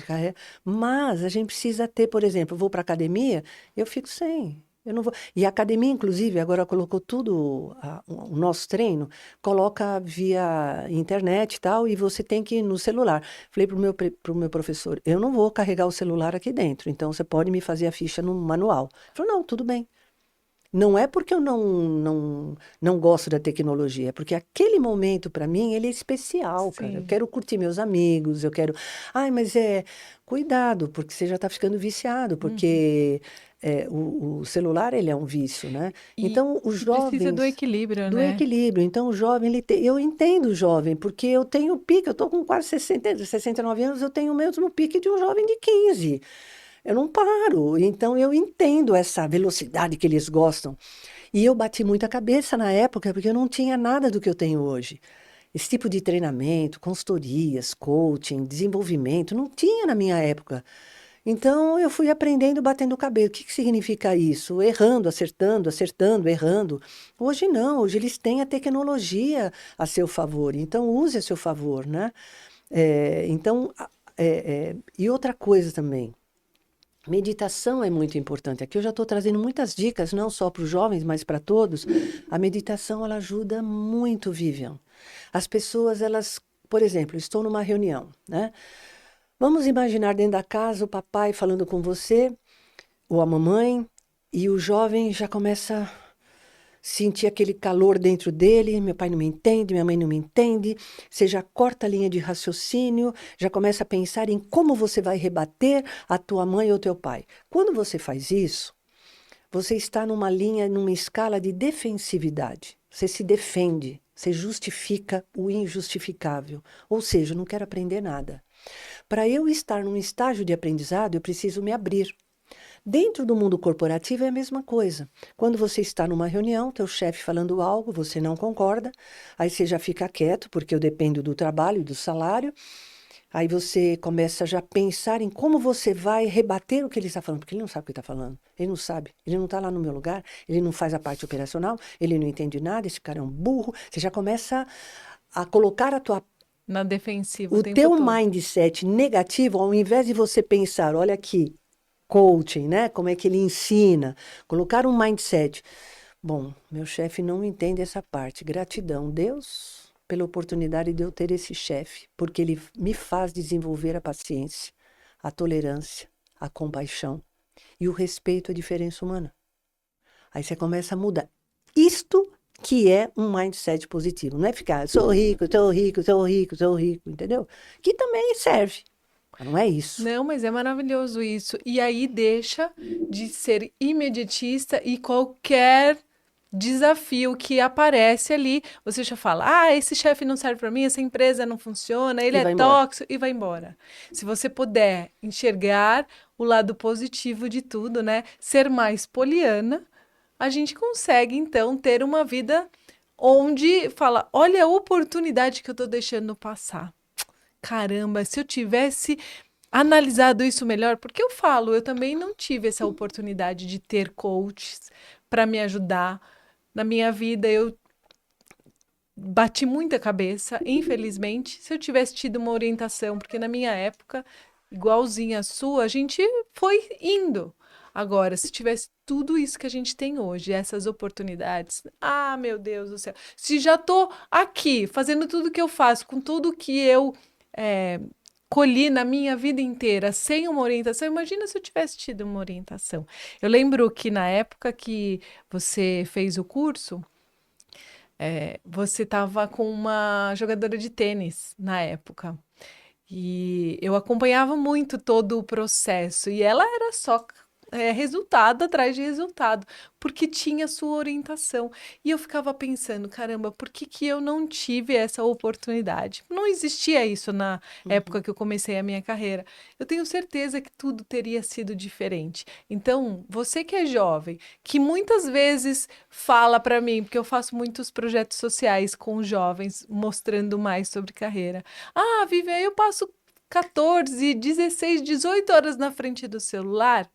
Mas a gente precisa ter, por exemplo, eu vou para academia, eu fico sem. Eu não vou. E a academia, inclusive, agora colocou tudo, o nosso treino, coloca via internet e tal, e você tem que ir no celular. Falei pro meu professor, eu não vou carregar o celular aqui dentro, então você pode me fazer a ficha no manual. Ele falou, não, tudo bem. Não é porque eu não gosto da tecnologia, é porque aquele momento, para mim, ele é especial, cara. Eu Sim. quero curtir meus amigos, eu quero. Ai, mas cuidado, porque você já está ficando viciado, Uhum. porque o celular, ele é um vício, né? E, Então, os e precisa do jovens. equilíbrio, Do né? equilíbrio. Então, o jovem, eu entendo o jovem, porque eu tenho pique, eu estou com quase 69 anos, eu tenho o mesmo pique de um jovem de 15. Eu não paro. Então, eu entendo essa velocidade que eles gostam. E eu bati muita cabeça na época, porque eu não tinha nada do que eu tenho hoje. Esse tipo de treinamento, consultorias, coaching, desenvolvimento, não tinha na minha época. Então, eu fui aprendendo, batendo o cabelo. O que que significa isso? Errando, acertando, acertando, errando. Hoje não, hoje eles têm a tecnologia a seu favor. Então, use a seu favor, né? Então, e outra coisa também. Meditação é muito importante. Aqui eu já estou trazendo muitas dicas, não só para os jovens, mas para todos. A meditação, ela ajuda muito, Vivian. As pessoas, elas por exemplo, estou numa reunião, né? Vamos imaginar dentro da casa o papai falando com você, ou a mamãe, e o jovem já começa a sentir aquele calor dentro dele. Meu pai não me entende, minha mãe não me entende. Você já corta a linha de raciocínio, já começa a pensar em como você vai rebater a tua mãe ou teu pai. Quando você faz isso, você está numa linha, numa escala de defensividade. Você se defende, você justifica o injustificável. Ou seja, eu não quero aprender nada. Para eu estar num estágio de aprendizado, eu preciso me abrir. Dentro do mundo corporativo é a mesma coisa. Quando você está numa reunião, teu chefe falando algo, você não concorda, aí você já fica quieto, porque eu dependo do trabalho e do salário. Aí você começa já a pensar em como você vai rebater o que ele está falando, porque ele não sabe o que está falando. Ele não sabe, ele não está lá no meu lugar, ele não faz a parte operacional, ele não entende nada, esse cara é um burro. Você já começa a colocar Na defensiva o o tempo teu todo. mindset negativo, ao invés de você pensar, olha aqui, coaching, né? Como é que ele ensina, colocar um mindset. Bom, meu chefe não entende essa parte. Gratidão, Deus, pela oportunidade de eu ter esse chefe, porque ele me faz desenvolver a paciência, a tolerância, a compaixão e o respeito à diferença humana. Aí você começa a mudar. Isto que é um mindset positivo. Não é ficar, sou rico, sou rico, sou rico, sou rico, entendeu? Que também serve. Mas não é isso. Não, mas é maravilhoso isso. E aí deixa de ser imediatista e qualquer desafio que aparece ali, você já fala: ah, esse chefe não serve para mim, essa empresa não funciona, ele E é vai embora. tóxico, e vai embora. Se você puder enxergar o lado positivo de tudo, né? Ser mais poliana, a gente consegue então ter uma vida onde fala: olha a oportunidade que eu tô deixando passar. Caramba, se eu tivesse analisado isso melhor, porque eu falo, eu também não tive essa oportunidade de ter coaches para me ajudar. Na minha vida, eu bati muita cabeça, infelizmente. Se eu tivesse tido uma orientação, porque na minha época, igualzinha a sua, a gente foi indo. Agora, se tivesse tudo isso que a gente tem hoje, essas oportunidades, ah, meu Deus do céu. Se já tô aqui, fazendo tudo que eu faço, com tudo que eu colhi na minha vida inteira, sem uma orientação, imagina se eu tivesse tido uma orientação. Eu lembro que na época que você fez o curso, você estava com uma jogadora de tênis na época. E eu acompanhava muito todo o processo. E ela era só resultado atrás de resultado, porque tinha sua orientação. E eu ficava pensando, caramba, por que que eu não tive essa oportunidade? Não existia isso na época que eu comecei a minha carreira. Eu tenho certeza que tudo teria sido diferente. Então, você que é jovem, que muitas vezes fala para mim, porque eu faço muitos projetos sociais com jovens, mostrando mais sobre carreira. Ah, Vivian, eu passo 14, 16, 18 horas na frente do celular.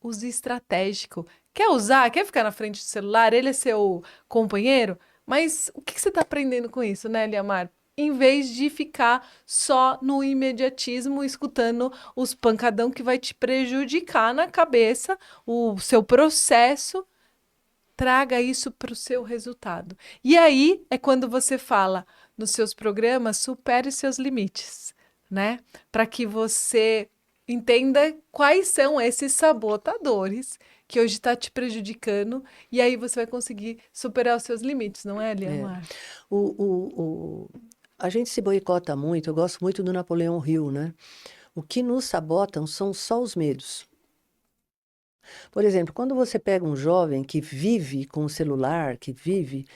Use estratégico. Quer usar? Quer ficar na frente do celular? Ele é seu companheiro? Mas o que que você está aprendendo com isso, né, Liamar? Em vez de ficar só no imediatismo, escutando os pancadão que vai te prejudicar na cabeça, o seu processo, traga isso para o seu resultado. E aí é quando você fala nos seus programas, supere seus limites, né? Para que você entenda quais são esses sabotadores que hoje está te prejudicando, e aí você vai conseguir superar os seus limites, não é, É. Liamar? O, o, o- a gente se boicota muito, eu gosto muito do Napoleão Hill, né? O que nos sabotam são só os medos. Por exemplo, quando você pega um jovem que vive com o celular, que vive,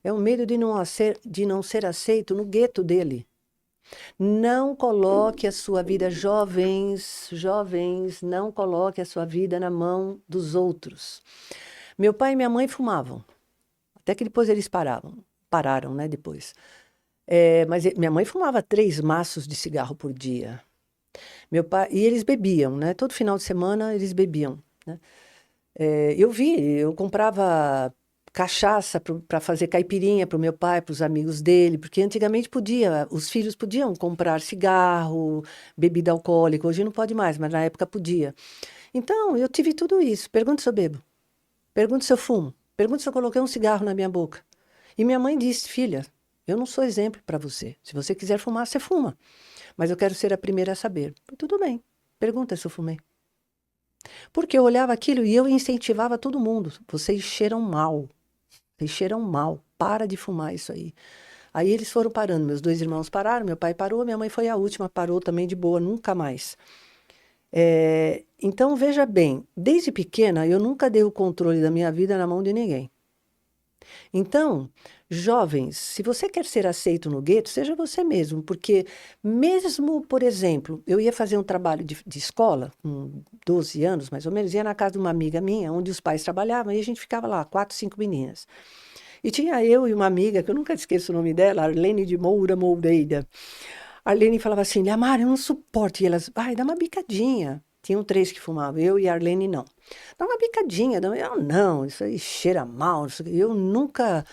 é o medo de não ser aceito no gueto dele. Não coloque a sua vida, jovens, jovens, não coloque a sua vida na mão dos outros. Meu pai e minha mãe fumavam, até que depois eles pararam, né, depois. Mas minha mãe fumava 3 maços de cigarro por dia. Meu pai, e eles bebiam, né? Todo final de semana eles bebiam, né? Eu comprava cachaça para fazer caipirinha para o meu pai, para os amigos dele, porque antigamente podia, os filhos podiam comprar cigarro, bebida alcoólica, hoje não pode mais, mas na época podia. Então, eu tive tudo isso. Pergunta se eu bebo, pergunta se eu fumo, pergunta se eu coloquei um cigarro na minha boca. E minha mãe disse, filha, Eu não sou exemplo para você. Se você quiser fumar, você fuma. Mas eu quero ser a primeira a saber. Tudo bem. Pergunta se eu fumei. Porque eu olhava aquilo e eu incentivava todo mundo. Vocês cheiram mal. Vocês cheiram mal. Para de fumar isso aí. Aí eles foram parando. Meus 2 irmãos pararam, meu pai parou, minha mãe foi a última, parou também de boa, nunca mais. Então, veja bem, desde pequena eu nunca dei o controle da minha vida na mão de ninguém. Então, jovens, se você quer ser aceito no gueto, seja você mesmo, porque mesmo, por exemplo, eu ia fazer um trabalho de escola, com 12 anos mais ou menos, ia na casa de uma amiga minha, onde os pais trabalhavam, e a gente ficava lá, 4, 5 meninas. E tinha eu e uma amiga, que eu nunca esqueço o nome dela, Arlene de Moura Moreira. A Arlene falava assim, Liamar, eu não suporto. E elas, vai, dá uma bicadinha. Tinham 3 que fumavam, eu e a Arlene não. Dá uma bicadinha. Eu não, isso aí cheira mal. Eu nunca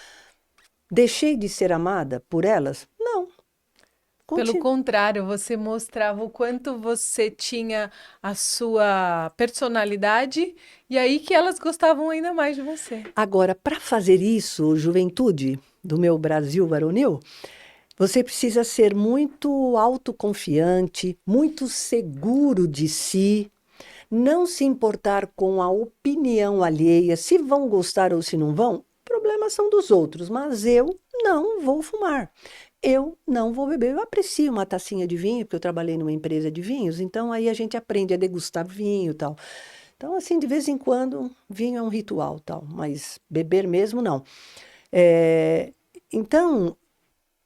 deixei de ser amada por elas. Não, Pelo continua. contrário, você mostrava o quanto você tinha a sua personalidade e aí que elas gostavam ainda mais de você. Agora, para fazer isso, juventude do meu Brasil varonil, você precisa ser muito autoconfiante, muito seguro de si, não se importar com a opinião alheia, se vão gostar ou se não vão, problemas são dos outros, mas eu não vou fumar. Eu não vou beber. Eu aprecio uma tacinha de vinho, porque eu trabalhei numa empresa de vinhos, então aí a gente aprende a degustar vinho e tal. Então, assim, de vez em quando, vinho é um ritual, tal, mas beber mesmo não. É, então,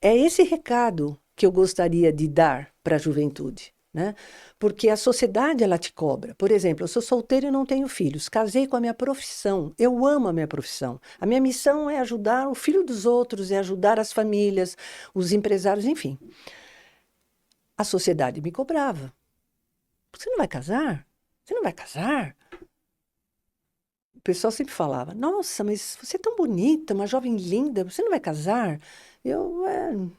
é esse recado que eu gostaria de dar para a juventude, né? Porque a sociedade, ela te cobra. Por exemplo, eu sou solteira e não tenho filhos. Casei com a minha profissão. Eu amo a minha profissão. A minha missão é ajudar o filho dos outros, é ajudar as famílias, os empresários, enfim. A sociedade me cobrava. Você não vai casar? Você não vai casar? O pessoal sempre falava, nossa, mas você é tão bonita, uma jovem linda, você não vai casar? Eu,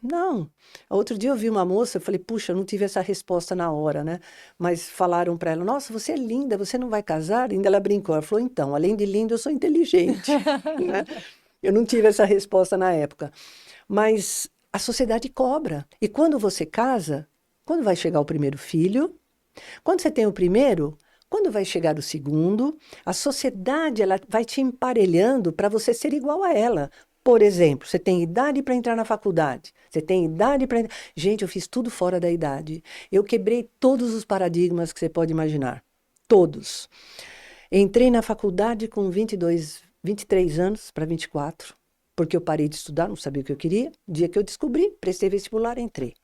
não. Outro dia eu vi uma moça, eu falei, puxa, eu não tive essa resposta na hora, né? Mas falaram para ela, nossa, você é linda, você não vai casar? Ainda ela brincou, ela falou, então, além de linda, eu sou inteligente, né? Eu não tive essa resposta na época. Mas a sociedade cobra. E quando você casa, quando vai chegar o primeiro filho, quando você tem o primeiro, quando vai chegar o segundo, a sociedade ela vai te emparelhando para você ser igual a ela. Por exemplo, você tem idade para entrar na faculdade. Você tem idade para. Gente, eu fiz tudo fora da idade. Eu quebrei todos os paradigmas que você pode imaginar. Todos. Entrei na faculdade com 22, 23 anos para 24, porque eu parei de estudar, não sabia o que eu queria. Dia que eu descobri, prestei vestibular, entrei.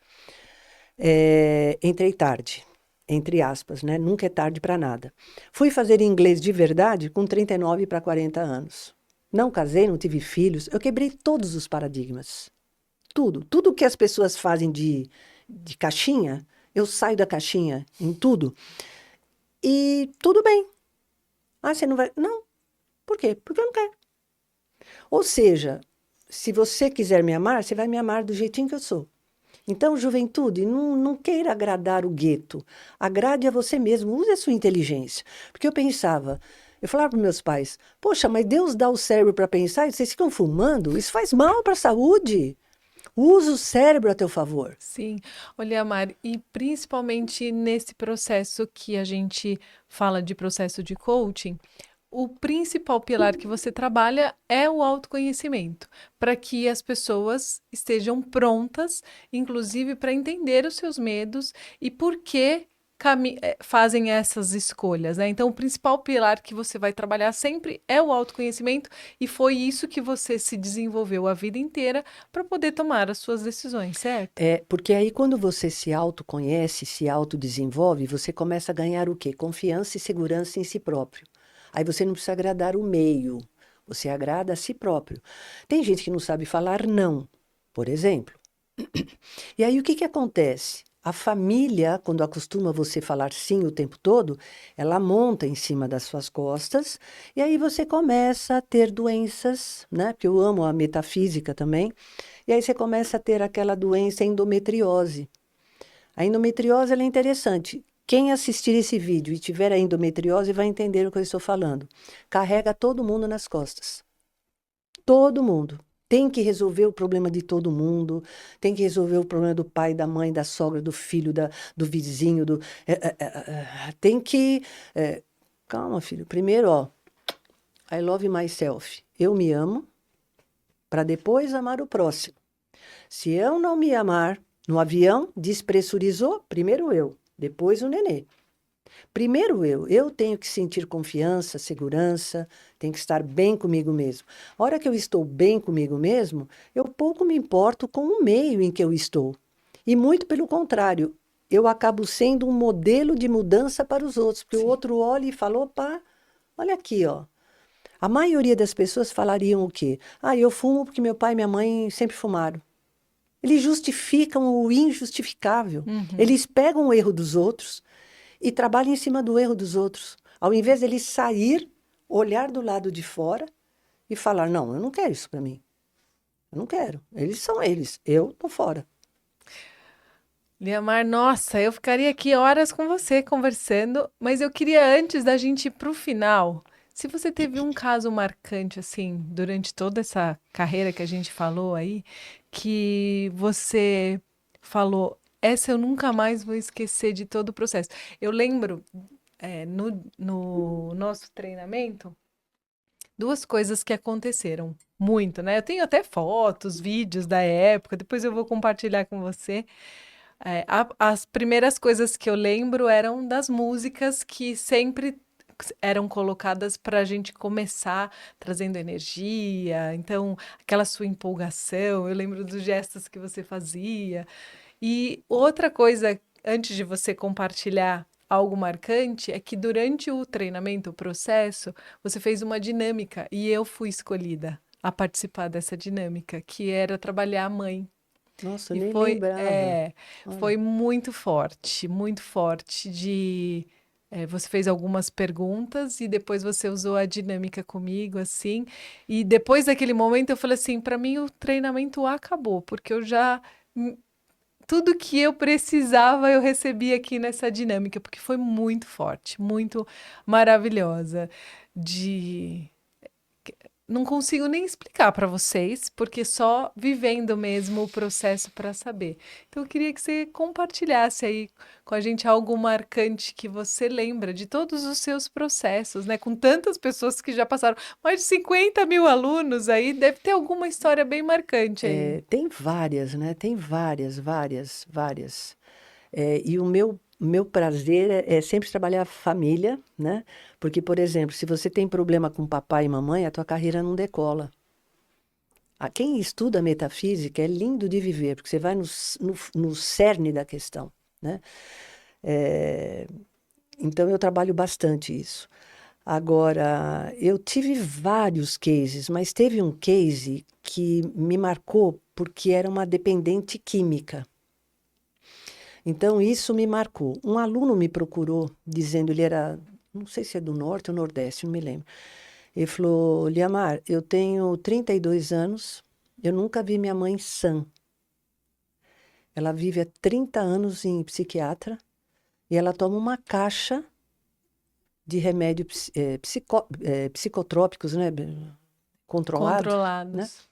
Entrei tarde, entre aspas, né? Nunca é tarde para nada. Fui fazer inglês de verdade com 39 para 40 anos. Não casei, não tive filhos. Eu quebrei todos os paradigmas. Tudo. Tudo que as pessoas fazem de caixinha, eu saio da caixinha em tudo. E tudo bem. Ah, você não vai. Não. Por quê? Porque eu não quero. Ou seja, se você quiser me amar, você vai me amar do jeitinho que eu sou. Então, juventude, não queira agradar o gueto. Agrade a você mesmo, use a sua inteligência. Porque eu falava para meus pais, poxa, mas Deus dá o cérebro para pensar e vocês ficam fumando? Isso faz mal para a saúde. Use o cérebro a teu favor. Sim, olha, Mari, e principalmente nesse processo que a gente fala de processo de coaching, o principal pilar que você trabalha é o autoconhecimento, para que as pessoas estejam prontas, inclusive para entender os seus medos e por que fazem essas escolhas, né? Então, o principal pilar que você vai trabalhar sempre é o autoconhecimento, e foi isso que você se desenvolveu a vida inteira para poder tomar as suas decisões, certo? Porque aí quando você se autoconhece, se autodesenvolve, você começa a ganhar o quê? Confiança e segurança em si próprio. Aí você não precisa agradar o meio, você agrada a si próprio. Tem gente que não sabe falar não, por exemplo. E aí o que acontece? A família, quando acostuma você falar sim o tempo todo, ela monta em cima das suas costas, e aí você começa a ter doenças, né? Porque eu amo a metafísica também. E aí você começa a ter aquela doença endometriose. A endometriose ela é interessante. Quem assistir esse vídeo e tiver a endometriose vai entender o que eu estou falando. Carrega todo mundo nas costas. Todo mundo. Tem que resolver o problema de todo mundo, tem que resolver o problema do pai, da mãe, da sogra, do filho, do vizinho, tem que... calma, filho. Primeiro, ó, I love myself. Eu me amo, para depois amar o próximo. Se eu não me amar, no avião, despressurizou, primeiro eu, depois o nenê. Primeiro eu tenho que sentir confiança, segurança, tenho que estar bem comigo mesmo. A hora que eu estou bem comigo mesmo, eu pouco me importo com o meio em que eu estou. E muito pelo contrário, eu acabo sendo um modelo de mudança para os outros, porque o Sim. outro olha e fala, opa, olha aqui, ó. A maioria das pessoas falariam o quê? Ah, eu fumo porque meu pai e minha mãe sempre fumaram. Eles justificam o injustificável. Uhum. Eles pegam o erro dos outros e trabalham em cima do erro dos outros. Ao invés de ele sair, olhar do lado de fora e falar: não, eu não quero isso para mim. Eu não quero. Eles são eles. Eu tô fora. Liamar, nossa, eu ficaria aqui horas com você conversando, mas eu queria, antes da gente ir para o final, se você teve um caso marcante, assim, durante toda essa carreira que a gente falou aí, que você falou, essa eu nunca mais vou esquecer de todo o processo. Eu lembro, no nosso treinamento, duas coisas que aconteceram muito, né? Eu tenho até fotos, vídeos da época, depois eu vou compartilhar com você. As primeiras coisas que eu lembro eram das músicas que sempre eram colocadas para a gente começar trazendo energia. Então, aquela sua empolgação, eu lembro dos gestos que você fazia. E outra coisa, antes de você compartilhar algo marcante, é que durante o treinamento, o processo, você fez uma dinâmica e eu fui escolhida a participar dessa dinâmica, que era trabalhar a mãe. Nossa, eu E nem foi, lembrava. foi Olha. muito forte você fez algumas perguntas e depois você usou a dinâmica comigo, assim. E depois daquele momento eu falei assim, para mim o treinamento acabou, porque eu já tudo que eu precisava eu recebi aqui nessa dinâmica, porque foi muito forte, muito maravilhosa de não consigo nem explicar para vocês, porque só vivendo mesmo o processo para saber. Então, eu queria que você compartilhasse aí com a gente algo marcante que você lembra de todos os seus processos, né? Com tantas pessoas que já passaram, mais de 50 mil alunos aí, deve ter alguma história bem marcante aí. Tem várias, né? Tem várias, várias, várias. E o meu prazer é sempre trabalhar a família, né? Porque, por exemplo, se você tem problema com papai e mamãe, a tua carreira não decola. Quem estuda metafísica é lindo de viver, porque você vai no cerne da questão, né? É, então, eu trabalho bastante isso. Agora, eu tive vários cases, mas teve um case que me marcou porque era uma dependente química. Então, isso me marcou. Um aluno me procurou, dizendo, ele era, não sei se é do norte ou nordeste, não me lembro. Ele falou, Liamar, eu tenho 32 anos, eu nunca vi minha mãe sã. Ela vive há 30 anos em psiquiatra e ela toma uma caixa de remédios psicotrópicos, né? Controlados, né? Controlados.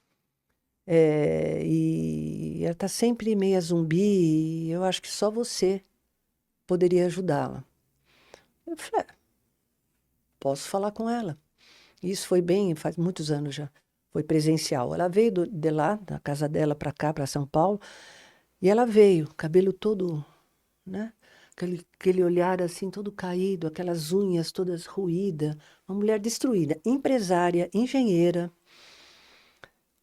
E ela está sempre meia zumbi e eu acho que só você poderia ajudá-la. Eu falei, posso falar com ela. Isso foi bem, faz muitos anos já. Foi presencial. Ela veio de lá, da casa dela para cá, para São Paulo, e ela veio, cabelo todo, né? Aquele olhar assim, todo caído, aquelas unhas todas ruídas. Uma mulher destruída, empresária, engenheira,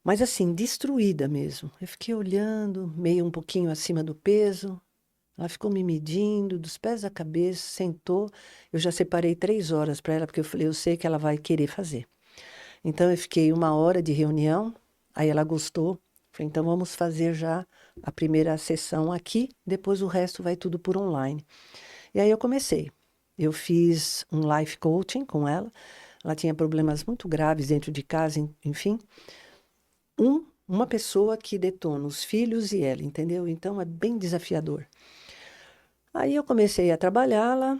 mas assim, destruída mesmo. Eu fiquei olhando, meio um pouquinho acima do peso. Ela ficou me medindo, dos pés à cabeça, sentou. Eu já separei 3 horas para ela, porque eu falei, eu sei que ela vai querer fazer. Então, eu fiquei 1 hora de reunião, aí ela gostou. Falei, então vamos fazer já a primeira sessão aqui, depois o resto vai tudo por online. E aí eu comecei. Eu fiz um life coaching com ela. Ela tinha problemas muito graves dentro de casa, enfim. Uma pessoa que detona os filhos e ela, entendeu? Então é bem desafiador. Aí eu comecei a trabalhá-la.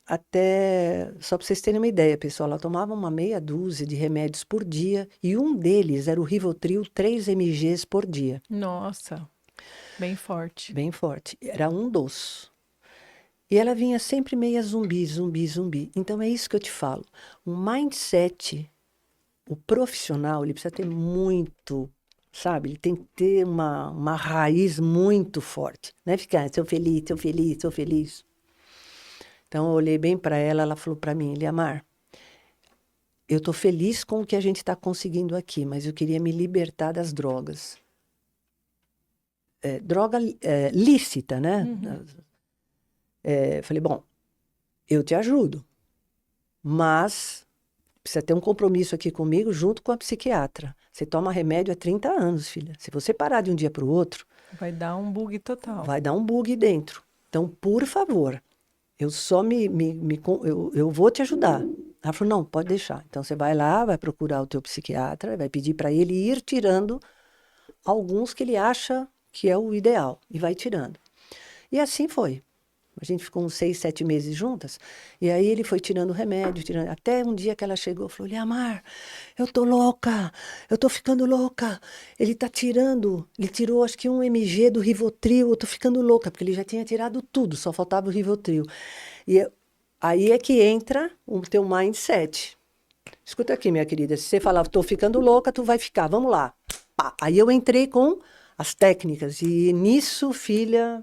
até, só para vocês terem uma ideia, pessoal, ela tomava uma meia dúzia de remédios por dia e um deles era o Rivotril 3 mg por dia, Nossa, bem forte. bem forte. Era um dos. E ela vinha sempre meia zumbi, zumbi, zumbi. Então é isso que eu te falo. O mindset, o profissional, ele precisa ter muito, sabe? Ele tem que ter uma raiz muito forte. Não é ficar, sou feliz, sou feliz, sou feliz. Então eu olhei bem para ela, ela falou para mim, Eliamar, eu estou feliz com o que a gente está conseguindo aqui, mas eu queria me libertar das drogas. Droga lícita, né? Uhum. Falei, bom, eu te ajudo, mas precisa ter um compromisso aqui comigo junto com a psiquiatra. Você toma remédio há 30 anos, filha. Se você parar de um dia para o outro, Vai dar um bug total. vai dar um bug dentro. Então, por favor, eu só eu vou te ajudar. Ela falou, não, pode deixar. Então, você vai lá, vai procurar o teu psiquiatra, vai pedir para ele ir tirando alguns que ele acha que é o ideal, e vai tirando. E assim foi. A gente ficou uns 6, 7 meses juntas, e aí ele foi tirando o remédio, tirando, até um dia que ela chegou e falou, Liamar, eu tô louca, eu tô ficando louca. Ele tá tirando, ele tirou acho que 1 mg do Rivotril, eu tô ficando louca, porque ele já tinha tirado tudo, só faltava o Rivotril. Aí é que entra o teu mindset. Escuta aqui, minha querida, se você falar, tô ficando louca, tu vai ficar, vamos lá. Pá. Aí eu entrei com as técnicas, e nisso, filha,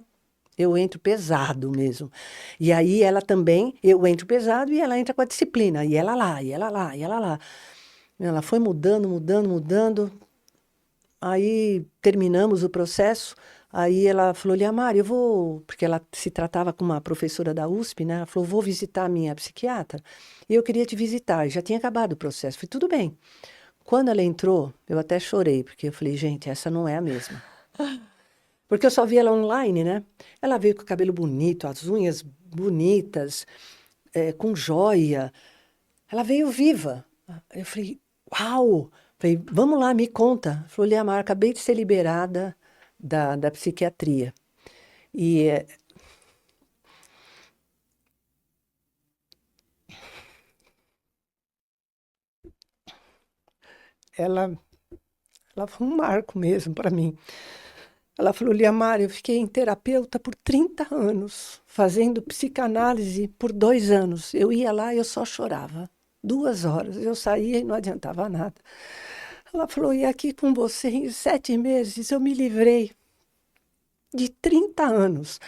eu entro pesado mesmo. E aí ela também, eu entro pesado e ela entra com a disciplina. E ela lá, e ela lá, e ela lá. Ela foi mudando, mudando, mudando. Aí terminamos o processo. Aí ela falou, Liamar, eu vou... Porque ela se tratava com uma professora da USP, né? Ela falou, vou visitar a minha psiquiatra. E eu queria te visitar. Já tinha acabado o processo. Falei, tudo bem. Quando ela entrou, eu até chorei, porque eu falei, gente, essa não é a mesma. Porque eu só vi ela online, né? Ela veio com o cabelo bonito, as unhas bonitas, com joia. Ela veio viva. Eu falei, uau! Falei, vamos lá, me conta. Ela falou, Liamar, acabei de ser liberada da psiquiatria. E ela, ela foi um marco mesmo para mim. Ela falou, Liamar, eu fiquei em terapeuta por 30 anos, fazendo psicanálise por 2 anos. Eu ia lá e eu só chorava. 2 horas. Eu saía e não adiantava nada. Ela falou, e aqui com você, em 7 meses, eu me livrei de 30 anos.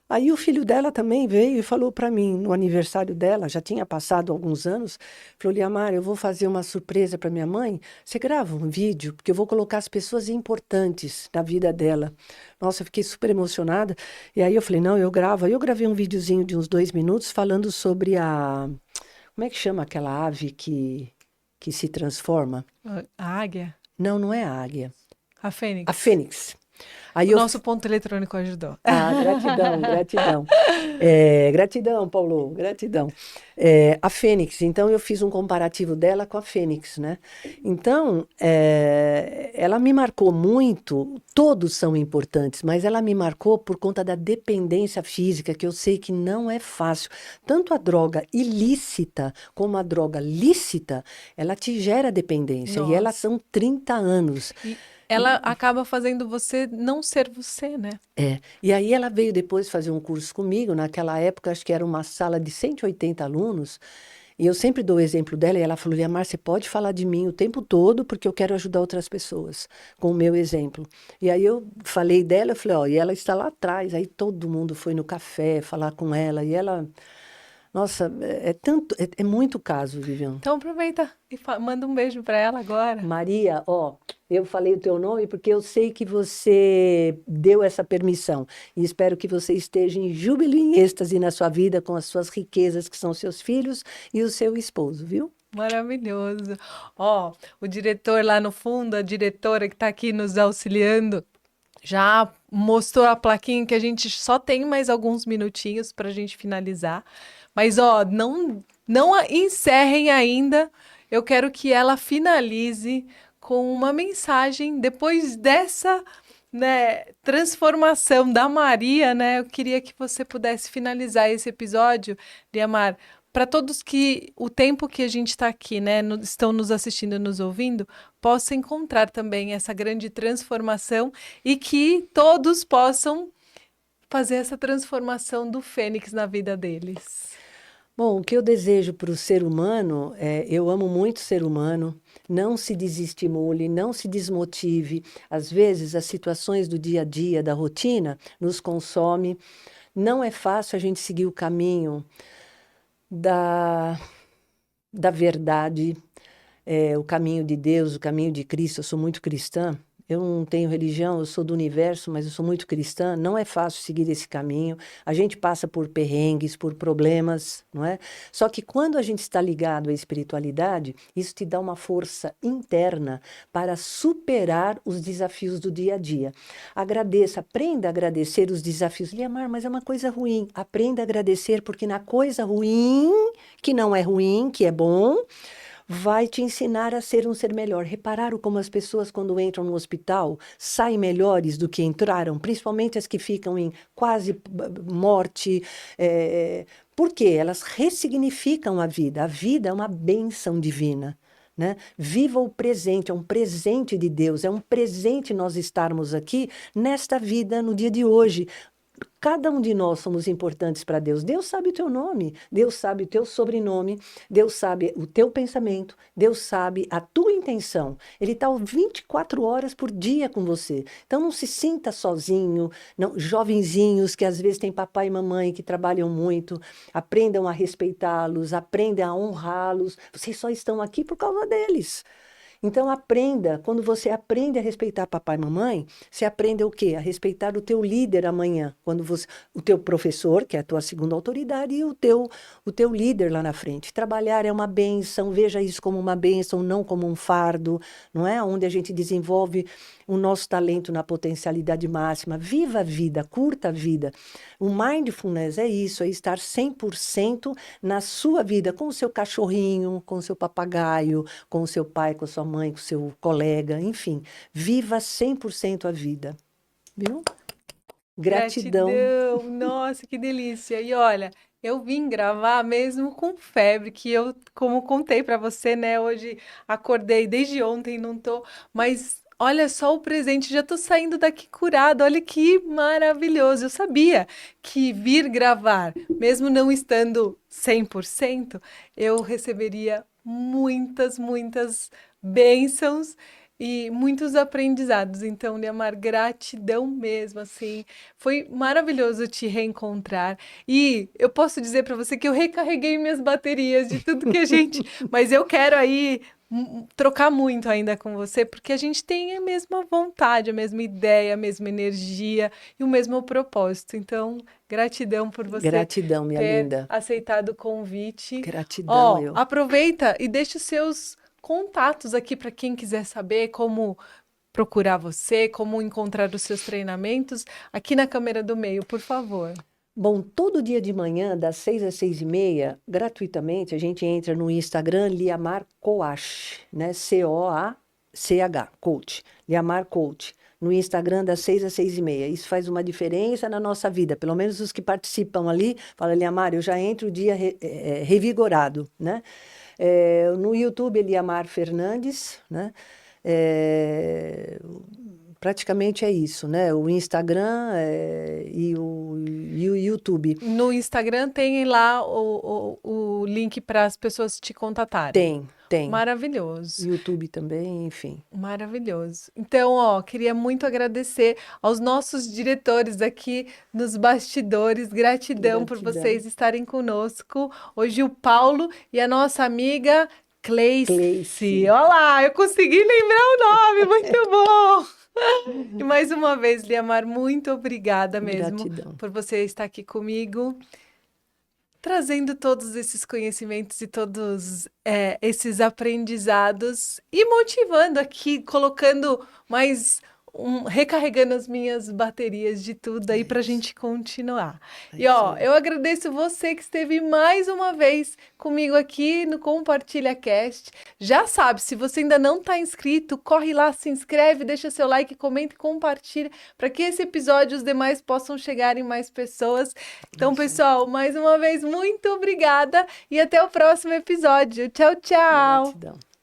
Aí o filho dela também veio e falou para mim, no aniversário dela, já tinha passado alguns anos, falou, Liamar, eu vou fazer uma surpresa para minha mãe, você grava um vídeo, porque eu vou colocar as pessoas importantes na vida dela. Nossa, eu fiquei super emocionada, e aí eu falei, não, eu gravo. Aí eu gravei um videozinho de uns 2 minutos falando sobre como é que chama aquela ave que se transforma? A águia, Não, não é a águia, a a fênix. fênix. Aí O eu nosso ponto eletrônico ajudou. Gratidão, gratidão. Gratidão, Paulo, gratidão. A Fênix, então eu fiz um comparativo dela com a Fênix, né? Então, ela me marcou muito, todos são importantes, mas ela me marcou por conta da dependência física, que eu sei que não é fácil. Tanto a droga ilícita como a droga lícita, ela te gera dependência, e elas Nossa. são 30 anos. E ela acaba fazendo você não ser você, né? E aí ela veio depois fazer um curso comigo, naquela época acho que era uma sala de 180 alunos, e eu sempre dou o exemplo dela, e ela falou, Liamar, você pode falar de mim o tempo todo, porque eu quero ajudar outras pessoas, com o meu exemplo. E aí eu falei dela, eu falei, ó, e ela está lá atrás, aí todo mundo foi no café falar com ela, e ela, nossa, é muito caso, Vivian. Então aproveita e manda um beijo para ela agora. Maria, ó, eu falei o teu nome porque eu sei que você deu essa permissão e espero que você esteja em júbilo e em êxtase na sua vida com as suas riquezas, que são seus filhos e o seu esposo, viu? Maravilhoso. Ó, o diretor lá no fundo, a diretora que está aqui nos auxiliando, já mostrou a plaquinha que a gente só tem mais alguns minutinhos para a gente finalizar. Mas, ó, não encerrem ainda. Eu quero que ela finalize com uma mensagem depois né, transformação da Maria, né? Eu queria que você pudesse finalizar esse episódio, Liamar, para todos que o tempo que a gente está aqui, né, estão nos assistindo, nos ouvindo, possa encontrar também essa grande transformação e que todos possam fazer essa transformação do Fênix na vida deles. Bom, o que eu desejo para o ser humano eu amo muito o ser humano, não se desestimule, não se desmotive. Às vezes, as situações do dia a dia, da rotina, nos consome. Não é fácil a gente seguir o caminho da, da verdade, o caminho de Deus, o caminho de Cristo. Eu sou muito cristã. Eu não tenho religião, eu sou do universo, mas eu sou muito cristã. Não é fácil seguir esse caminho. A gente passa por perrengues, por problemas, não é? Só que quando a gente está ligado à espiritualidade, isso te dá uma força interna para superar os desafios do dia a dia. Agradeça, aprenda a agradecer os desafios. Liamar, mas é uma coisa ruim. Aprenda a agradecer, porque na coisa ruim, que não é ruim, que é bom, vai te ensinar a ser um ser melhor. Repararam como as pessoas, quando entram no hospital, saem melhores do que entraram, principalmente as que ficam em quase morte. Por quê? Elas ressignificam a vida. A vida é uma bênção divina. Né? Viva o presente, é um presente de Deus, é um presente nós estarmos aqui nesta vida, no dia de hoje. Cada um de nós somos importantes para Deus. Deus sabe o teu nome, Deus sabe o teu sobrenome, Deus sabe o teu pensamento, Deus sabe a tua intenção. Ele está 24 horas por dia com você. Então não se sinta sozinho, não, jovenzinhos que às vezes têm papai e mamãe que trabalham muito, aprendam a respeitá-los, aprendam a honrá-los. Vocês só estão aqui por causa deles. Então aprenda, quando você aprende a respeitar papai e mamãe, você aprende o quê? A respeitar o teu líder amanhã, quando você, o teu professor, que é a tua segunda autoridade, e o teu líder lá na frente. Trabalhar é uma bênção, veja isso como uma bênção, não como um fardo, não é? Onde a gente desenvolve o nosso talento na potencialidade máxima. Viva a vida, curta a vida. O mindfulness é isso, é estar 100% na sua vida, com o seu cachorrinho, com o seu papagaio, com o seu pai, com a sua mãe, com o seu colega, enfim. Viva 100% a vida. Viu? Gratidão. Gratidão, nossa, que delícia. E olha, eu vim gravar mesmo com febre, que eu, como contei pra você, né, hoje acordei desde ontem, não tô, mas olha só o presente, já tô saindo daqui curada. Olha que maravilhoso. Eu sabia que vir gravar, mesmo não estando 100%, eu receberia muitas, muitas bênçãos e muitos aprendizados. Então, Liamar, gratidão mesmo, assim. Foi maravilhoso te reencontrar. E eu posso dizer para você que eu recarreguei minhas baterias de tudo que a gente. Mas eu quero aí trocar muito ainda com você, porque a gente tem a mesma vontade, a mesma ideia, a mesma energia e o mesmo propósito. Então, gratidão por você Gratidão, minha ter linda. aceitado o convite. Gratidão, Ó, eu. aproveita e deixa os seus contatos aqui para quem quiser saber como procurar você, como encontrar os seus treinamentos, aqui na câmera do meio, por favor. Bom, todo dia de manhã, das 6 às 6:30, gratuitamente, a gente entra no Instagram Liamar Coach, né? Coach, Coach, Liamar Coach. No Instagram, das 6 às 6:30. Isso faz uma diferença na nossa vida. Pelo menos os que participam ali, falam, Liamar, eu já entro o dia revigorado, né? No YouTube, Liamar Fernandes, né? É, praticamente é isso, né? O Instagram e o YouTube. No Instagram tem lá o link para as pessoas te contatarem. Tem. Maravilhoso. YouTube também, enfim. Maravilhoso. Então, ó, queria muito agradecer aos nossos diretores aqui nos bastidores. Gratidão por Gratidão. vocês estarem conosco. Hoje o Paulo e a nossa amiga Cleice. Cleice. Olha lá, eu consegui lembrar o nome, muito bom. E mais uma vez, Liamar, muito obrigada mesmo Gratidão. por você estar aqui comigo, trazendo todos esses conhecimentos e todos esses aprendizados e motivando aqui, colocando mais recarregando as minhas baterias de tudo aí É pra isso. gente continuar. É E isso ó, aí. eu agradeço você que esteve mais uma vez comigo aqui no Compartilha Cast. Já sabe, se você ainda não está inscrito, corre lá, se inscreve, deixa seu like, comenta e compartilha para que esse episódio e os demais possam chegar em mais pessoas. É Então, isso aí. pessoal, mais uma vez, muito obrigada e até o próximo episódio. Tchau, tchau! Gratidão.